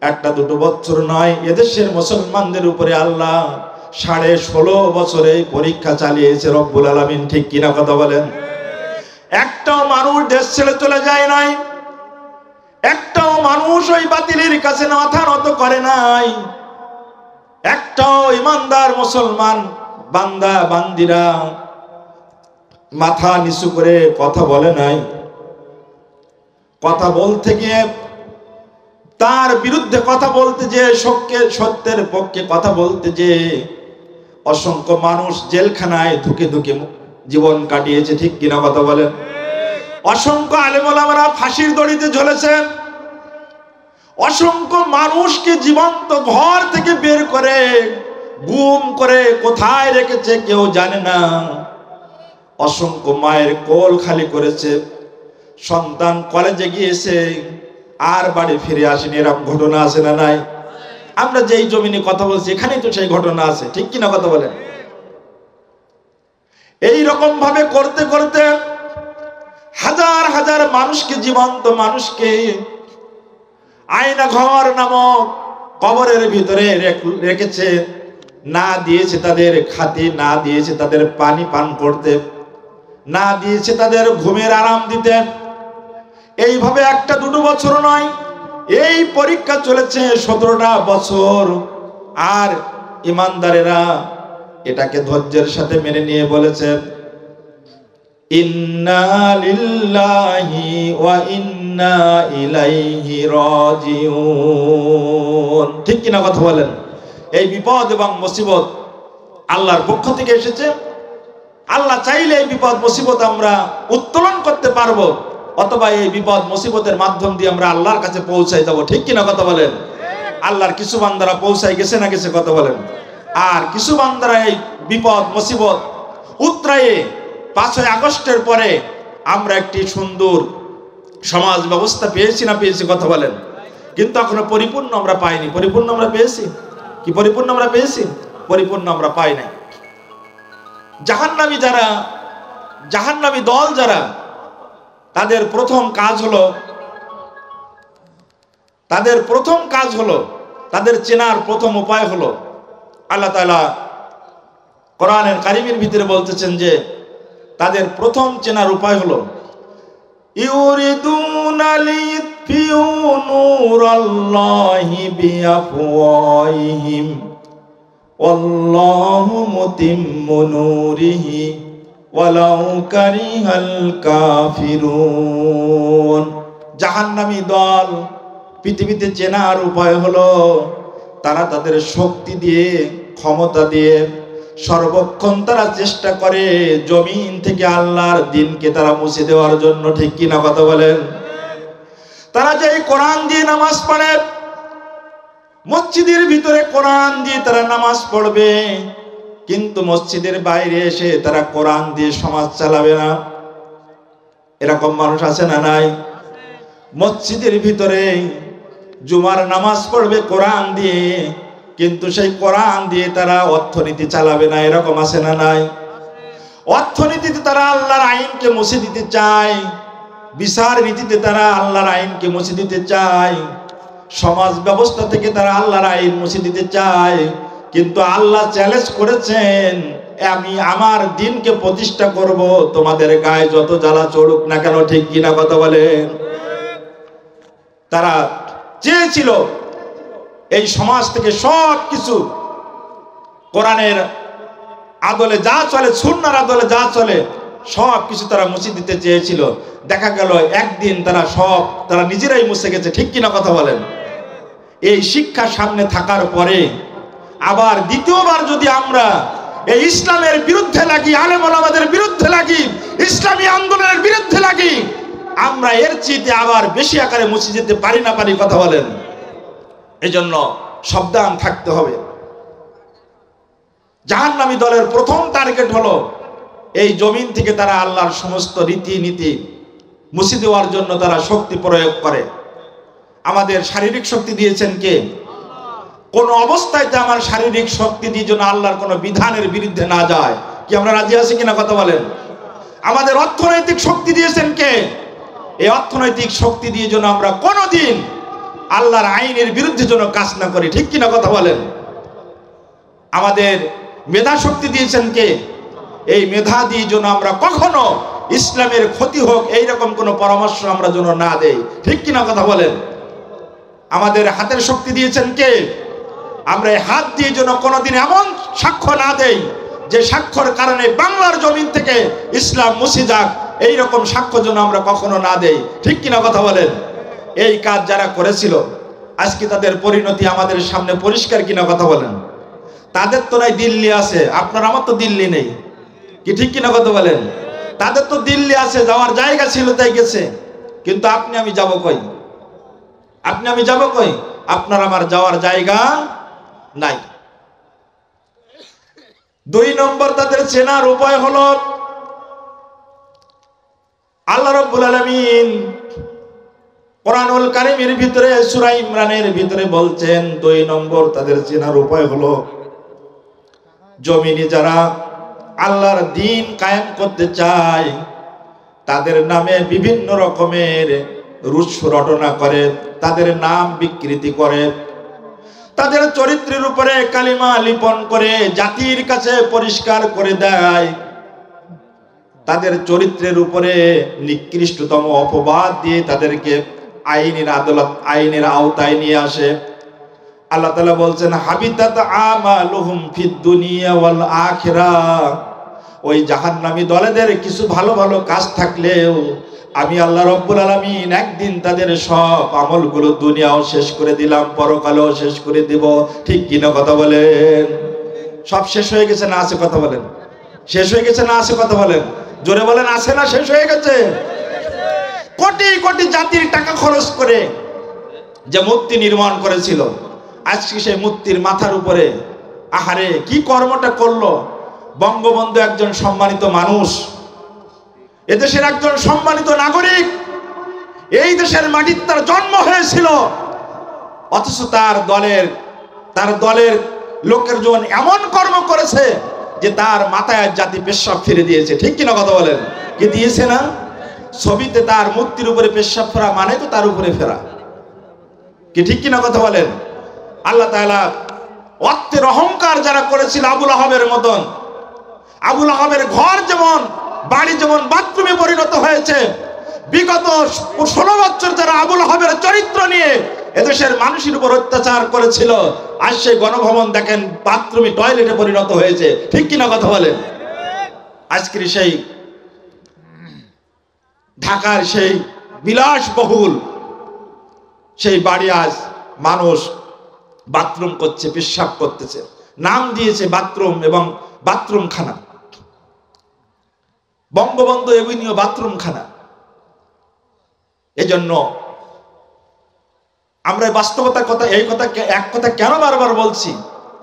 একটা দুটো বছর নয়, এদেশের মুসলমানদের উপরে আল্লাহ 16.5 বছরে পরীক্ষা চালিয়েছে রব্বুল আলামিন, ঠিক কিনা কথা বলেন? একটাও মানুষ দেশ ছেড়ে চলে যায় নাই, একটাও মানুষ ওই বাতিলের কাছে মাথা নত করে নাই, একটাও ইমানদার মুসলমান বান্দা বান্দিরা মাথা নিচু করে কথা বলে নাই। কথা বলতে গিয়ে, তার বিরুদ্ধে কথা বলতে যে, সত্যের পক্ষে কথা বলতে যে অসংখ্য মানুষ জেলখানায় ধুকে ধুকে জীবন কাটিয়েছে, ঠিক কিনা কথা বলেন? অসংখ্য আলেম ওলামারা ফাঁসির দড়িতে ঝুলেছেন, অসংখ্য মানুষকে জীবন্ত ঘর থেকে বের করে গুম করে কোথায় রেখেছে কেউ জানে না। অসংখ্য মায়ের কোল খালি করেছে, সন্তান কলেজে গিয়েছে আর বাড়ি ফিরে আসেনি, এরকম ঘটনা আছে না নাই? আমরা যেই জমিনে কথা বলছি এখানেই তো সেই ঘটনা আছে, ঠিক কিনা কথা বলেন? এই রকম ভাবে করতে করতে হাজার হাজার মানুষকে, জীবন্ত মানুষকে আয়না ঘর নামক কবরের ভিতরে রেখেছে, না দিয়েছে তাদের খাতি, না দিয়েছে তাদের পানি পান করতে, না দিয়েছে তাদের ঘুমের আরাম দিতে। এইভাবে একটা দুটো বছর নয়, এই পরীক্ষা চলেছে 17টা বছর। আর ইমানদারেরা এটাকে ধৈর্যের সাথে মেনে নিয়ে বলেছে ইন্না লিল্লাহি ওয়া ইন্না ইলাইহি রাজিউন, ঠিক কিনা কথা বলেন? এই বিপদ এবং মুসিবত আল্লাহর পক্ষ থেকে এসেছে। আল্লাহ চাইলে এই বিপদ মুসিবত আমরা উত্তোলন করতে পারবো, অথবা এই বিপদ মুসিবতের মাধ্যম দিয়ে আমরা আল্লাহর কাছে পৌঁছাই যাব, ঠিক কিনা কথা বলেন? আল্লাহর কিছু বান্দারা পৌঁছাই গেছে না গেছে কথা বলেন? আর কিছু বান্দারা এই বিপদ মুসিবত উতরায়ে 5ই আগস্টের পরে আমরা একটি সুন্দর সমাজ ব্যবস্থা পেয়েছি না পেয়েছি কথা বলেন? কিন্তু এখনো পরিপূর্ণ আমরা পাইনি। পরিপূর্ণ আমরা পেয়েছি কি? পরিপূর্ণ আমরা পেয়েছি? পরিপূর্ণ আমরা পাই নাই। জাহান্নামী যারা, জাহান্নামী দল যারা, তাদের প্রথম কাজ হলো তাদের চেনার প্রথম উপায় হলো আল্লাহ তাআলা কোরআনের কারিমের ভিতরে বলতেছেন যে তাদের প্রথম চেনার উপায় হলো ইউরিদুনা লিয়ুতফিউ নূরাল্লাহি বিআফওয়াহিহিম ওয়াল্লাহু মুতিম্মু নূরিহি ওয়ালাউ কারিহাল কাফিরুন। জাহান্নামী দল পৃথিবীতে চেনার উপায় হলো তারা তাদের শক্তি দিয়ে, ক্ষমতা দিয়ে সর্বক্ষণ তারা চেষ্টা করে জমিন থেকে আল্লাহর দ্বীনকে তারা মুছে দেওয়ার জন্য। ঠিক কিনা কথা বলেন? তারা যে কোরআন দিয়ে নামাজ পড়ে, মসজিদের ভিতরে কোরআন দিয়ে তারা নামাজ পড়বে, কিন্তু মসজিদের বাইরে এসে তারা কোরআন দিয়ে সমাজ চালাবে না। এরকম মানুষ আছে না নাই? মসজিদের ভিতরে জুমার নামাজ পড়বে কোরআন দিয়ে, কিন্তু সেই কোরআন দিয়ে তারা অর্থনীতি চালাবে না। এরকম আছে না নাই? অর্থনীতিতে তারা আল্লাহর আইনকে মুছে দিতে চায়, বিচার নীতিতে তারা আল্লাহর আইনকে মুছে দিতে চায়, সমাজ ব্যবস্থা থেকে তারা আল্লাহর আইন মুছে দিতে চায়। কিন্তু আল্লাহ চ্যালেঞ্জ করেছেন, আমি আমার দ্বীনকে প্রতিষ্ঠা করব, তোমাদের গায়ে যত জ্বালা চড়ুক না কেন। ঠিক কিনা কথা বলেন? তারা চেয়েছিল এই সমাজ থেকে সব কিছু কোরআনের আদলে যা চলে, সুন্নাহর আদলে যা চলে সব কিছু তারা মুছে দিতে চেয়েছিল। দেখা গেল একদিন তারা নিজেরাই মুছে গেছে। ঠিক কিনা কথা বলেন? এই শিক্ষা সামনে থাকার পরে আবার দ্বিতীয়বার যদি আমরা এই ইসলামের বিরুদ্ধে লাগি, আলেম ওলামাদের বিরুদ্ধে লাগি, ইসলামী আন্দোলনের বিরুদ্ধে লাগি, আমরা এর চেয়ে আবার বেশি আকারে মুছে যেতে পারি না পারি? কথা বলেন? এজন্য সাবধান থাকতে হবে। জাহান্নামী দলের প্রথম টার্গেট হলো এই জমিন থেকে তারা আল্লাহর সমস্ত রীতিনীতি মুছে দেওয়ার জন্য তারা শক্তি প্রয়োগ করে। আমাদের শারীরিক শক্তি দিয়েছেন কে? কোন অবস্থাতে আমার শারীরিক শক্তি দিয়ে যেন আল্লাহর কোন বিধানের বিরুদ্ধে না যায়। কি আমরা রাজি আছি কিনা? কথা বলেন। আমাদের অর্থনৈতিক শক্তি দিয়েছেন কে? এই অর্থনৈতিক শক্তি দিয়ে যেন আমরা কোনোদিন আল্লাহর আইনের বিরুদ্ধে যেন কাজ না করি। ঠিক কিনা কথা বলেন? আমাদের মেধা শক্তি দিয়েছেন কে? এই মেধা দিয়ে যেন আমরা কখনো ইসলামের ক্ষতি হোক এইরকম কোনো পরামর্শ আমরা যেন না দেই। ঠিক কিনা কথা বলেন? আমাদের হাতের শক্তি দিয়েছেন কে? আমরা এই হাত দিয়ে যেন কোনোদিন এমন সাক্ষ্য না দেই যে সাক্ষ্যর কারণে বাংলার জমিন থেকে ইসলাম মুছে যাক, এইরকম সাক্ষ্য যেন আমরা কখনো না দেই। ঠিক কিনা কথা বলেন? এই কাজ যারা করেছিল আজকে তাদের পরিণতি আমাদের সামনে পরিষ্কার কিনা কথা বলেন? তাদের তো নাই দিল্লি আছে, আপনার আমার তো দিল্লি নেই। কি ঠিক কিনা কথা বলেন? তাদের তো দিল্লি আছে, যাওয়ার জায়গা ছিল তাই গেছে, কিন্তু আপনি আমি যাব কই? আপনি আমি যাব কই? আপনার আমার যাওয়ার জায়গা নাই। 2 নম্বর তাদের চেনার উপায় হলো আল্লাহ রাব্বুল আলামিন কোরআনুল কারীমের ভিতরে সূরা ইমরানের ভিতরে বলছেন 2 নম্বর তাদের চেনার উপায় হলো জমিনে যারা আল্লাহর দ্বীন কায়েম করতে চায় তাদের নামে বিভিন্ন রকমের রুশ রটনা করে, তাদের নাম বিকৃতি করে, তাদের চরিত্রের উপরে কালিমা লিপন করে জাতির কাছে পরিষ্কার করে দেয়, তাদের চরিত্রের উপরে নিকৃষ্টতম অপবাদ দিয়ে তাদেরকে আইনের আদালত, আইনের আওতায় নিয়ে আসে। আল্লাহ তাআলা বলছেন হাবিতাত আমালুহুম ফিদ দুনিয়া ওয়াল আখিরাহ। ওই জাহান্নামী দলেদের কিছু ভালো ভালো কাজ থাকলেও আমি আল্লাহ রাব্বুল আলামিন একদিন তাদের সব আমলগুলো দুনিয়াও শেষ করে দিলাম, পরকালেও শেষ করে দিব। ঠিক কিনা কথা বলেন? সব শেষ হয়ে গেছে না আছে? কথা বলেন। শেষ হয়ে গেছে না আছে? কথা বলেন। জোরে বলেন, আছে না শেষ হয়ে গেছে? কোটি কোটি জাতির টাকা খরচ করে যে মূর্তি নির্মাণ করেছিল, আজকে সেই মূর্তির মাথার উপরে আহারে কি কর্মটা করলো। বঙ্গবন্ধু একজন সম্মানিত মানুষ, এদেশের একজন সম্মানিত নাগরিক, এই দেশের মাটিতে তার জন্ম হয়েছিল, অথচ তার দলের লোকের জন এমন কর্ম করেছে যে তার মাথায় জাতি পেশাব ফিরে দিয়েছে। ঠিক কিনা কথা বলেন? কি দিয়েছে না? ছবিতে তার মূর্তির উপরে পেশাব ফেরা মানে তো তার উপরে ফেরা। কি ঠিক কিনা কথা বলেন? আল্লাহ তাআলা অর্থের অহংকার যারা করেছিল আবুল আহাবের মতন, আবুল আহাবের ঘর যেমন বাড়ি যেমন বাথরুমে পরিণত হয়েছে, বিগত 16 বছর যারা আবুল আহাবের চরিত্র নিয়ে এদেশের মানুষের উপর অত্যাচার করেছিল, আজ সেই গণভবন দেখেন বাথরুমে টয়লেটে পরিণত হয়েছে। ঠিক কিনা কথা বলেন? আজকের সেই ঢাকার সেই বিলাসবহুল সেই বাড়ি আজ মানুষ বাথরুম করছে, পেশাব করতেছে, নাম দিয়েছে বাথরুম এবং বাথরুমখানা, বঙ্গবন্ধু এভিনিউ বাথরুমখানা। এজন্য আমরা বাস্তবতার কথা, এই কথা এক কথা কেন বারবার বলছি?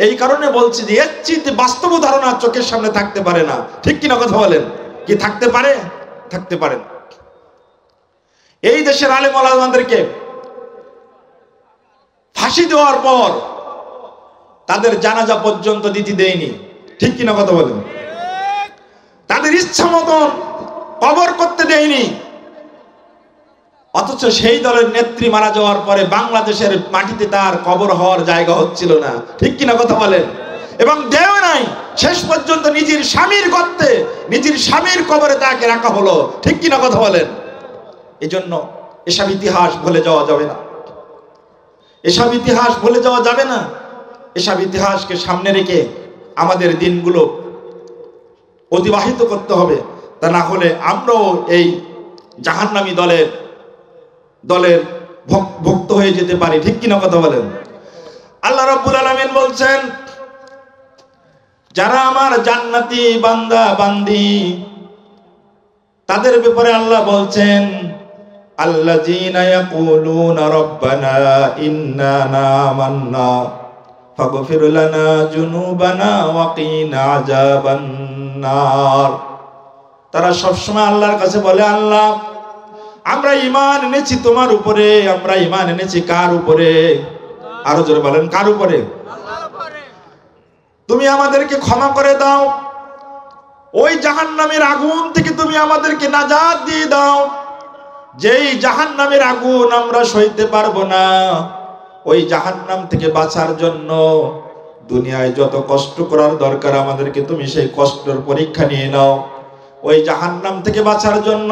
এই কারণে বলছি যে এর চেয়ে বাস্তব ধারণা চোখের সামনে থাকতে পারে না। ঠিক কিনা কথা বলেন? কি থাকতে পারে? থাকতে পারে না। এই দেশের আলেম ওলামাদেরকে ফাঁসি দেওয়ার পর তাদের জানাজা পর্যন্ত দিতে দেয়নি। ঠিক কিনা কথা বলেন? তাদের ইচ্ছা মতন কবর করতে দেয়নি। অথচ সেই দলের নেত্রী মারা যাওয়ার পরে বাংলাদেশের মাটিতে তার কবর হওয়ার জায়গা হচ্ছিল না। ঠিক কিনা কথা বলেন? এবং দেও নাই, শেষ পর্যন্ত নিজের স্বামীর গর্তে, নিজের স্বামীর কবরে তাকে রাখা হলো। ঠিক কিনা কথা বলেন? এজন্য এসব ইতিহাস ভুলে যাওয়া যাবে না, এসব ইতিহাস ভুলে যাওয়া যাবে না। এসব ইতিহাসকে সামনে রেখে আমাদের দিনগুলো অতিবাহিত করতে হবে। তা না হলে আমরাও এই জাহান্নামী দলের ভুক্ত হয়ে যেতে পারি। ঠিক কিনা কথা বলেন? আল্লাহ রাব্বুল আলামিন বলছেন, যারা আমার জান্নাতি বান্দা বান্দি তাদের ব্যাপারে আল্লাহ বলছেন, আল্লাযীনা ইয়াকুলুনা রাব্বানা ইন্নানা আমান্না ফাগফির লানা যুনুবানা ওয়া কিনা আযাবান নার। তারা সবসময় আল্লাহর কাছে বলে, আল্লাহ আমরা ঈমান এনেছি তোমার উপরে, আমরা ঈমান এনেছি কার উপরে? আরো জোরে বলেন, কার উপরে? আল্লাহর উপরে। তুমি আমাদেরকে ক্ষমা করে দাও, ওই জাহান্নামের আগুন থেকে তুমি আমাদেরকে নাজাত দিয়ে দাও, যেই জাহান্নামের আগুন আমরা সইতে পারবো না। ওই জাহান্নাম থেকে বাঁচার জন্য দুনিয়ায় যত কষ্ট করার দরকার আমাদেরকে তুমি সেই কষ্টের পরীক্ষা নিয়ে নাও। ওই জাহান্নাম থেকে বাঁচার জন্য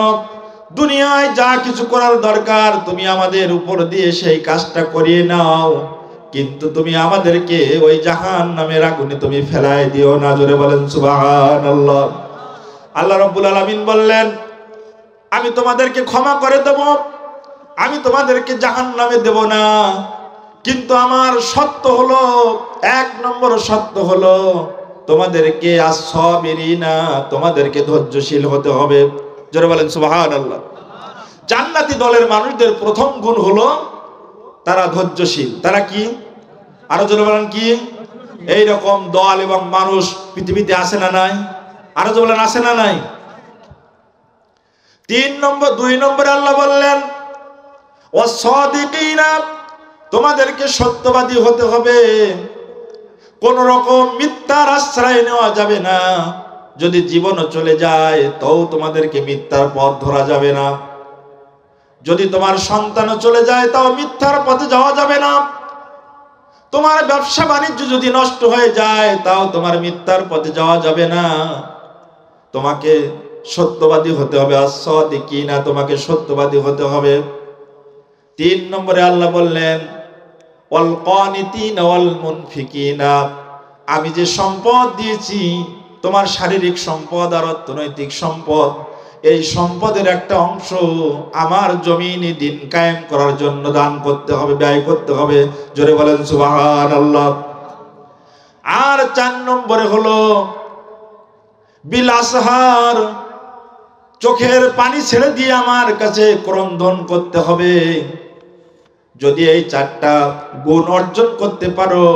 দুনিয়ায় যা কিছু করার দরকার তুমি আমাদের উপর দিয়ে সেই কাজটা করিয়ে নাও, কিন্তু তুমি আমাদেরকে ওই জাহান্নামের আগুনে তুমি ফেলায় দিও না। জোরে বলেন সুবহানাল্লাহ। আল্লাহ রাব্বুল আলামিন বললেন, আমি তোমাদেরকে ক্ষমা করে দেব, আমি তোমাদেরকে জাহান্নামে দেব না, কিন্তু আমার শর্ত হলো, 1 নম্বর শর্ত হলো তোমাদেরকে আস-সাবিরিনা, তোমাদেরকে ধৈর্যশীল হতে হবে। জোরে বলেন সুবহানাল্লাহ। জান্নাতি দলের মানুষদের প্রথম গুণ হলো তারা ধৈর্যশীল। তারা কি? আরো জোরে বলেন কি? এই রকম দল এবং মানুষ পৃথিবীতে আছে না নাই? আরো জোরে বলেন, আছে না নাই? 2 নম্বরে আল্লাহ বললেন, ওয়াস-সাদিকিনা, তোমাদেরকে সত্যবাদী হতে হবে, কোন রকম মিথ্যার আশ্রয় নেওয়া যাবে না। যদি জীবনও চলে যায় তাও তোমাদেরকে মিথ্যার পথ ধরা যাবে না। যদি তোমার সন্তানও চলে যায় তাও মিথ্যার পথে যাওয়া যাবে না। তোমার ব্যবসা বাণিজ্য যদি নষ্ট হয়ে যায় তাও তোমার মিথ্যার পথে যাওয়া যাবে না। তোমাকে সত্যবাদী হতে হবে, আস-সাদিকিনা, তোমাকে সত্যবাদী হতে হবে। 3 নম্বরে আল্লাহ বললেন, ওয়াল কানিতিনা ওয়াল মুনফিকিনা, আমি যে সম্পদ দিয়েছি, তোমার শারীরিক সম্পদ আর অর্থনৈতিক সম্পদ, এই সম্পদের একটা অংশ আমার জমিনে দিন কায়েম করার জন্য দান করতে হবে, ব্যয় করতে হবে। জোরে বলেন সুবহানাল্লাহ। আর 4 নম্বরে হলো বিল আসহার, চোখের পানি ছেড়ে দিয়ে আমার কাছে ক্রন্দন করতে হবে। যদি এই 4টা গুণ অর্জন করতে পারো,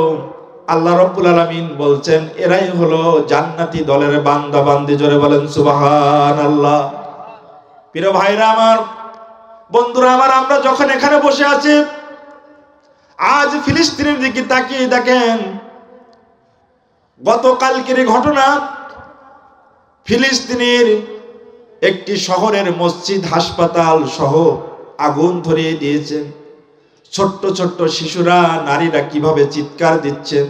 আল্লাহ রাব্বুল আলামিন বলছেন এরাই হলো জান্নাতি দলের বান্দা বান্দি। জোরে বলেন সুবহানাল্লাহ। প্রিয় ভাইরা আমার, বন্ধুরা আমার, আমরা যখন এখানে বসে আছি, আজ ফিলিস্তিনের দিকে তাকিয়ে দেখেন, গতকালকের ঘটনা, ফিলিস্তিনের একটি শহরের মসজিদ, হাসপাতাল সহ আগুন ধরিয়ে দিয়েছে। ছোট্ট ছোট্ট শিশুরা, নারীরা কিভাবে চিৎকার দিচ্ছেন।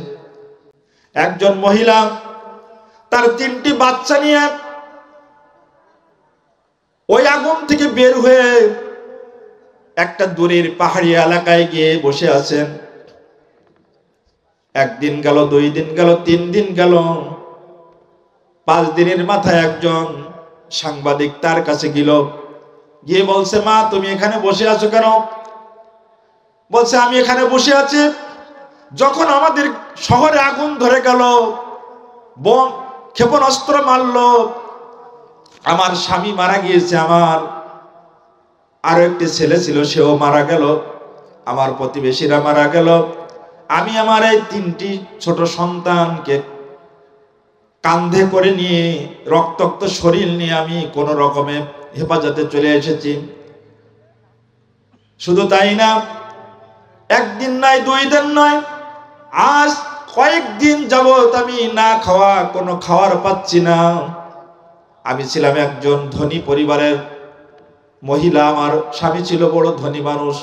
একজন মহিলা তার 3টি বাচ্চা নিয়ে ওই আগুন থেকে বের হয়ে একটা দূরের পাহাড়ি এলাকায় গিয়ে বসে আছেন। 1 দিন গেল, 2 দিন গেল, 3 দিন গেল, 5 দিনের মাথায় একজন সাংবাদিক তার কাছে গেল, গিয়ে বলছে, মা তুমি এখানে বসে আছো কেন? বলছে, আমি এখানে বসে আছি যখন আমাদের শহরে আগুন ধরে গেল, বোম ক্ষেপণাস্ত্র মারলো, আমার স্বামী মারা গিয়েছে, আমার আরো একটি ছেলে ছিল সেও মারা গেল, আমার প্রতিবেশীরা মারা গেল, আমি আমার এই 3টি ছোট সন্তানকে কাঁধে করে নিয়ে রক্তাক্ত শরীর নিয়ে আমি কোন রকমে হেফাজতে চলে এসেছি। শুধু তাই না, 1 দিন নয়, 2 দিন নয়, আজ কয়েকদিন যাবত আমি না খাওয়া, কোনো খাওয়ার পাচ্ছি না। আমি ছিলাম একজন ধনী পরিবারের মহিলা, আমার স্বামী ছিল বড় ধনী মানুষ।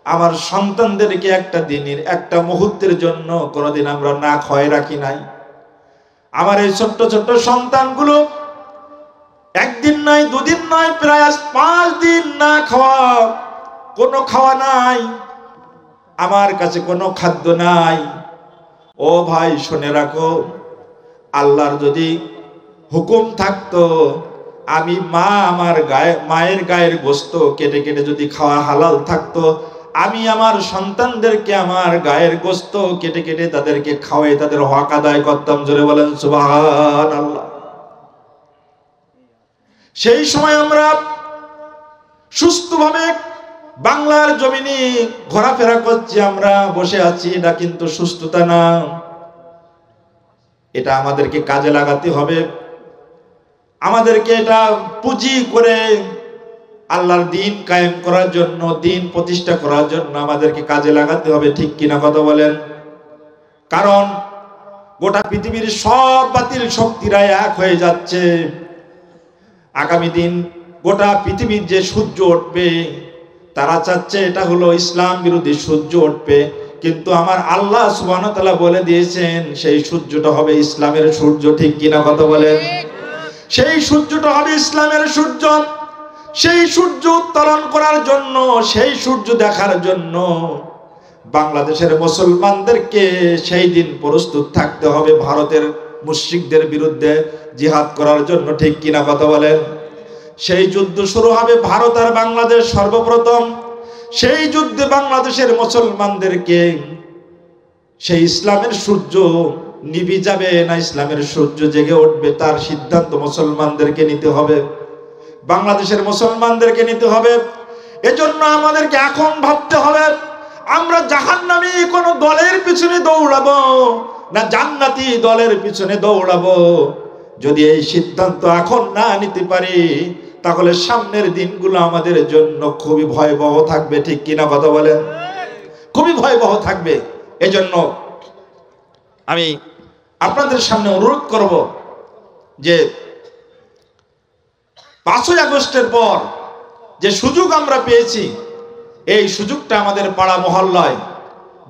আমার সন্তানদেরকে একটা দিনের একটা মুহূর্তের জন্য কোনোদিন আমরা না খাওয়াই রাখি নাই। আমার এই ছোট্ট ছোট্ট সন্তানগুলো 1 দিন নয়, 2 দিন নয়, প্রায় 5 দিন না খাওয়া, কোনো খাওয়া নাই, আমার কাছে কোনো খাদ্য নাই। ও ভাই শুনে রাখো, আল্লাহর যদি হুকুম থাকতো, আমি আমার মায়ের গায়ের গোশত কেটে কেটে যদি খাওয়া হালাল থাকতো, আমি আমার সন্তানদেরকে আমার গায়ের গোশত কেটে কেটে তাদেরকে খাওয়াই তাদের হক আদায় করতাম। জোরে বলেন সুবহানাল্লাহ। সেই সময় আমরা সুস্থভাবে বাংলার জমিনে ঘোরাফেরা করছি, আমরা বসে আছি, এটা কিন্তু সুস্থতা না। এটা আমাদেরকে কাজে লাগাতে হবে, আমাদেরকে এটা পুঁজি করে আল্লাহর দিন কায়েম করার জন্য, দিন প্রতিষ্ঠা করার জন্য আমাদেরকে কাজে লাগাতে হবে। ঠিক কিনা কথা বলেন? কারণ গোটা পৃথিবীর সব বাতিল শক্তিরা এক হয়ে যাচ্ছে। আগামী দিন গোটা পৃথিবীর যে সূর্য উঠবে, তারা চাচ্ছে এটা হলো ইসলাম বিরোধী সূর্য উঠবে, কিন্তু আমার আল্লাহ সুবহানাহু ওয়া তাআলা বলে দিয়েছেন সেই সূর্যটা হবে ইসলামের সূর্য। ঠিক কিনা কথা বলেন? সেই সূর্যটা হবে ইসলামের সূর্য। সেই সূর্য উত্তোলন করার জন্য, সেই সূর্য দেখার জন্য বাংলাদেশের মুসলমানদেরকে সেই দিন প্রস্তুত থাকতে হবে ভারতের মুশরিকদের বিরুদ্ধে জিহাদ করার জন্য। ঠিক কিনা কথা বলেন? সেই যুদ্ধ শুরু হবে ভারত আর বাংলাদেশ সর্বপ্রথম। সেই যুদ্ধে বাংলাদেশের মুসলমানদেরকে সেই ইসলামের সূর্য নিভে যাবে না ইসলামের সূর্য জেগে উঠবে, তার সিদ্ধান্ত মুসলমানদেরকে নিতে হবে, বাংলাদেশের মুসলমানদেরকে নিতে হবে। এজন্য আমাদেরকে এখন ভাবতে হবে, আমরা জাহান্নামী কোন দলের পিছনে দৌড়াবো না জান্নাতি দলের পিছনে দৌড়াবো। যদি এই সিদ্ধান্ত এখন না নিতে পারি, তাহলে সামনের দিনগুলো আমাদের জন্য খুবই ভয়াবহ থাকবে। ঠিক কিনা কথা বলেন? খুবই ভয়াবহ থাকবে। এজন্য আমি আপনাদের সামনে অনুরোধ করব যে 5ই আগস্টের পর যে সুযোগ আমরা পেয়েছি, এই সুযোগটা আমাদের পাড়া মহল্লায়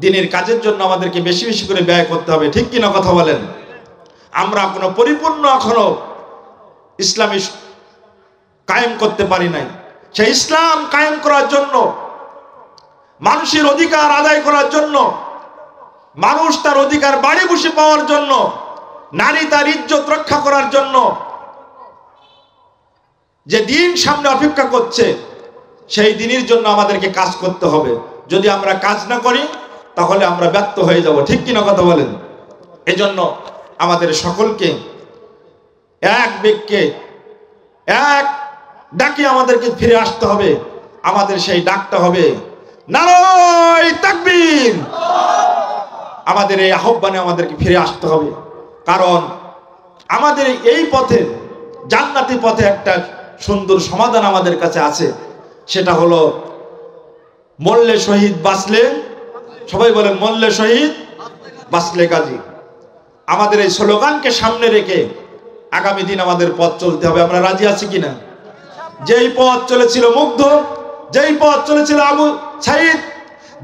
দিনের কাজের জন্য আমাদেরকে বেশি বেশি করে ব্যয় করতে হবে। ঠিক কিনা কথা বলেন? আমরা কোনো পরিপূর্ণ এখনো ইসলামী কায়েম করতে পারি নাই। সেই ইসলাম কায়েম করার জন্য, মানুষের অধিকার আদায় করার জন্য, মানুষ তার অধিকার বাড়ি বসে পাওয়ার জন্য, নারী তার ইজ্জত রক্ষা করার জন্য যে দিন সামনে অপেক্ষা করছে, সেই দিনের জন্য আমাদেরকে কাজ করতে হবে। যদি আমরা কাজ না করি তাহলে আমরা ব্যর্থ হয়ে যাব। ঠিক কিনা কথা বলেন? এজন্য আমাদের সকলকে এক বেগকে এক ডাকে আমাদেরকে ফিরে আসতে হবে। আমাদের সেই ডাকটা হবে নারায়ে তাকবীর। আমাদের এই আহ্বানে আমাদেরকে ফিরে আসতে হবে, কারণ আমাদের এই পথে, জান্নাতি পথে একটা সুন্দর সমাধান আমাদের কাছে আছে। সেটা হলো মরলে শহীদ, বাঁচলে, সবাই বলেন মরলে শহীদ বাঁচলে গাজী। আমাদের এই স্লোগানকে সামনে রেখে আগামী দিন আমাদের পথ চলতে হবে। আমরা রাজি আছি কিনা? যেই পথ চলেছিল মুগ্ধ, যেই পথ চলেছিল আবু সাইদ,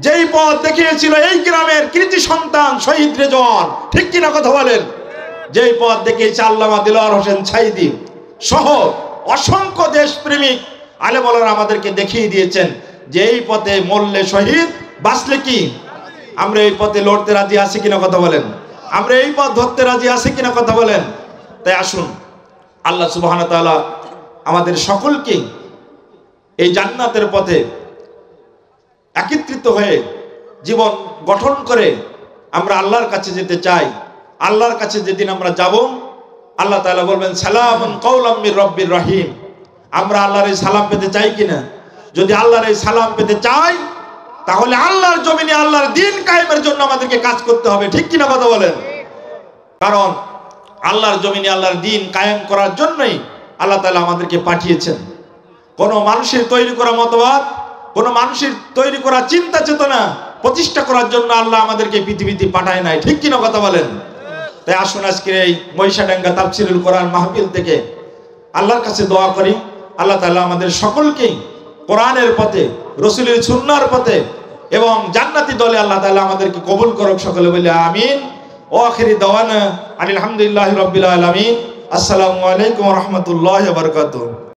যেই পথ দেখিয়েছিল এই গ্রামের কৃতি সন্তান শহীদ রেজওয়ান, ঠিক কিনা কথা বলেন? যেই পথ দেখিয়েছে আল্লামা দিলওয়ার হোসেন ছাইদি সহ অসংখ্য দেশপ্রেমিক আলেম ওলামা আমাদেরকে দেখিয়ে দিয়েছেন যে এই পথে মরলে শহীদ, বাঁচলে কি? আমরা এই পথে লড়তে রাজি আছি কিনা কথা বলেন? আমরা এই পথ ধরতে রাজি আছি কিনা কথা বলেন? তাই আসুন আল্লাহ সুবহানাহু ওয়া তাআলা আমাদের সকলকে এই জান্নাতের পথে একত্রিত হয়ে জীবন গঠন করে আমরা আল্লাহর কাছে যেতে চাই। আল্লাহর কাছে যেদিন আমরা যাব, আল্লাহ তাআলা বলবেন সালামুন কাওলাম মির রব্বির রহিম। আমরা আল্লাহর এই সালাম পেতে চাই কিনা? যদি আল্লাহর এই সালাম পেতে চাই তাহলে আল্লাহর জমিনে আল্লাহর দ্বীন কায়েমের জন্য আমাদেরকে কাজ করতে হবে, ঠিক কিনা কথা বলেন? কারণ আল্লাহর জমিনে আল্লাহর দ্বীন কায়েম করার জন্যই আল্লাহ তাআলা আমাদেরকে পাঠিয়েছেন। কোনো মানুষের তৈরি করা মতবাদ, কোনো মানুষের তৈরি করা চিন্তা চেতনা প্রতিষ্ঠা করার জন্য আল্লাহ আমাদেরকে পৃথিবীতে পাঠায় নাই, ঠিক কিনা কথা বলেন? তাই আসুন আজকের এই মহিষাডাঙ্গা তাফসীরুল কোরআন মাহফিল থেকে আল্লাহর কাছে দোয়া করি আল্লাহ তাআলা আমাদের সকলকেই কোরআনের পথে, রাসূলের সুন্নাহর পথে এবং জান্নাতি দলে আল্লাহ তাআলা আমাদেরকে কবুল করুক। সকলে বলি আমিন। ওয়া আখিরি দাওয়ানা আলহামদুলিল্লাহি রাব্বিল আলামিন। আসসালামু আলাইকুম ওয়া রাহমাতুল্লাহি ওয়া বারাকাতুহু।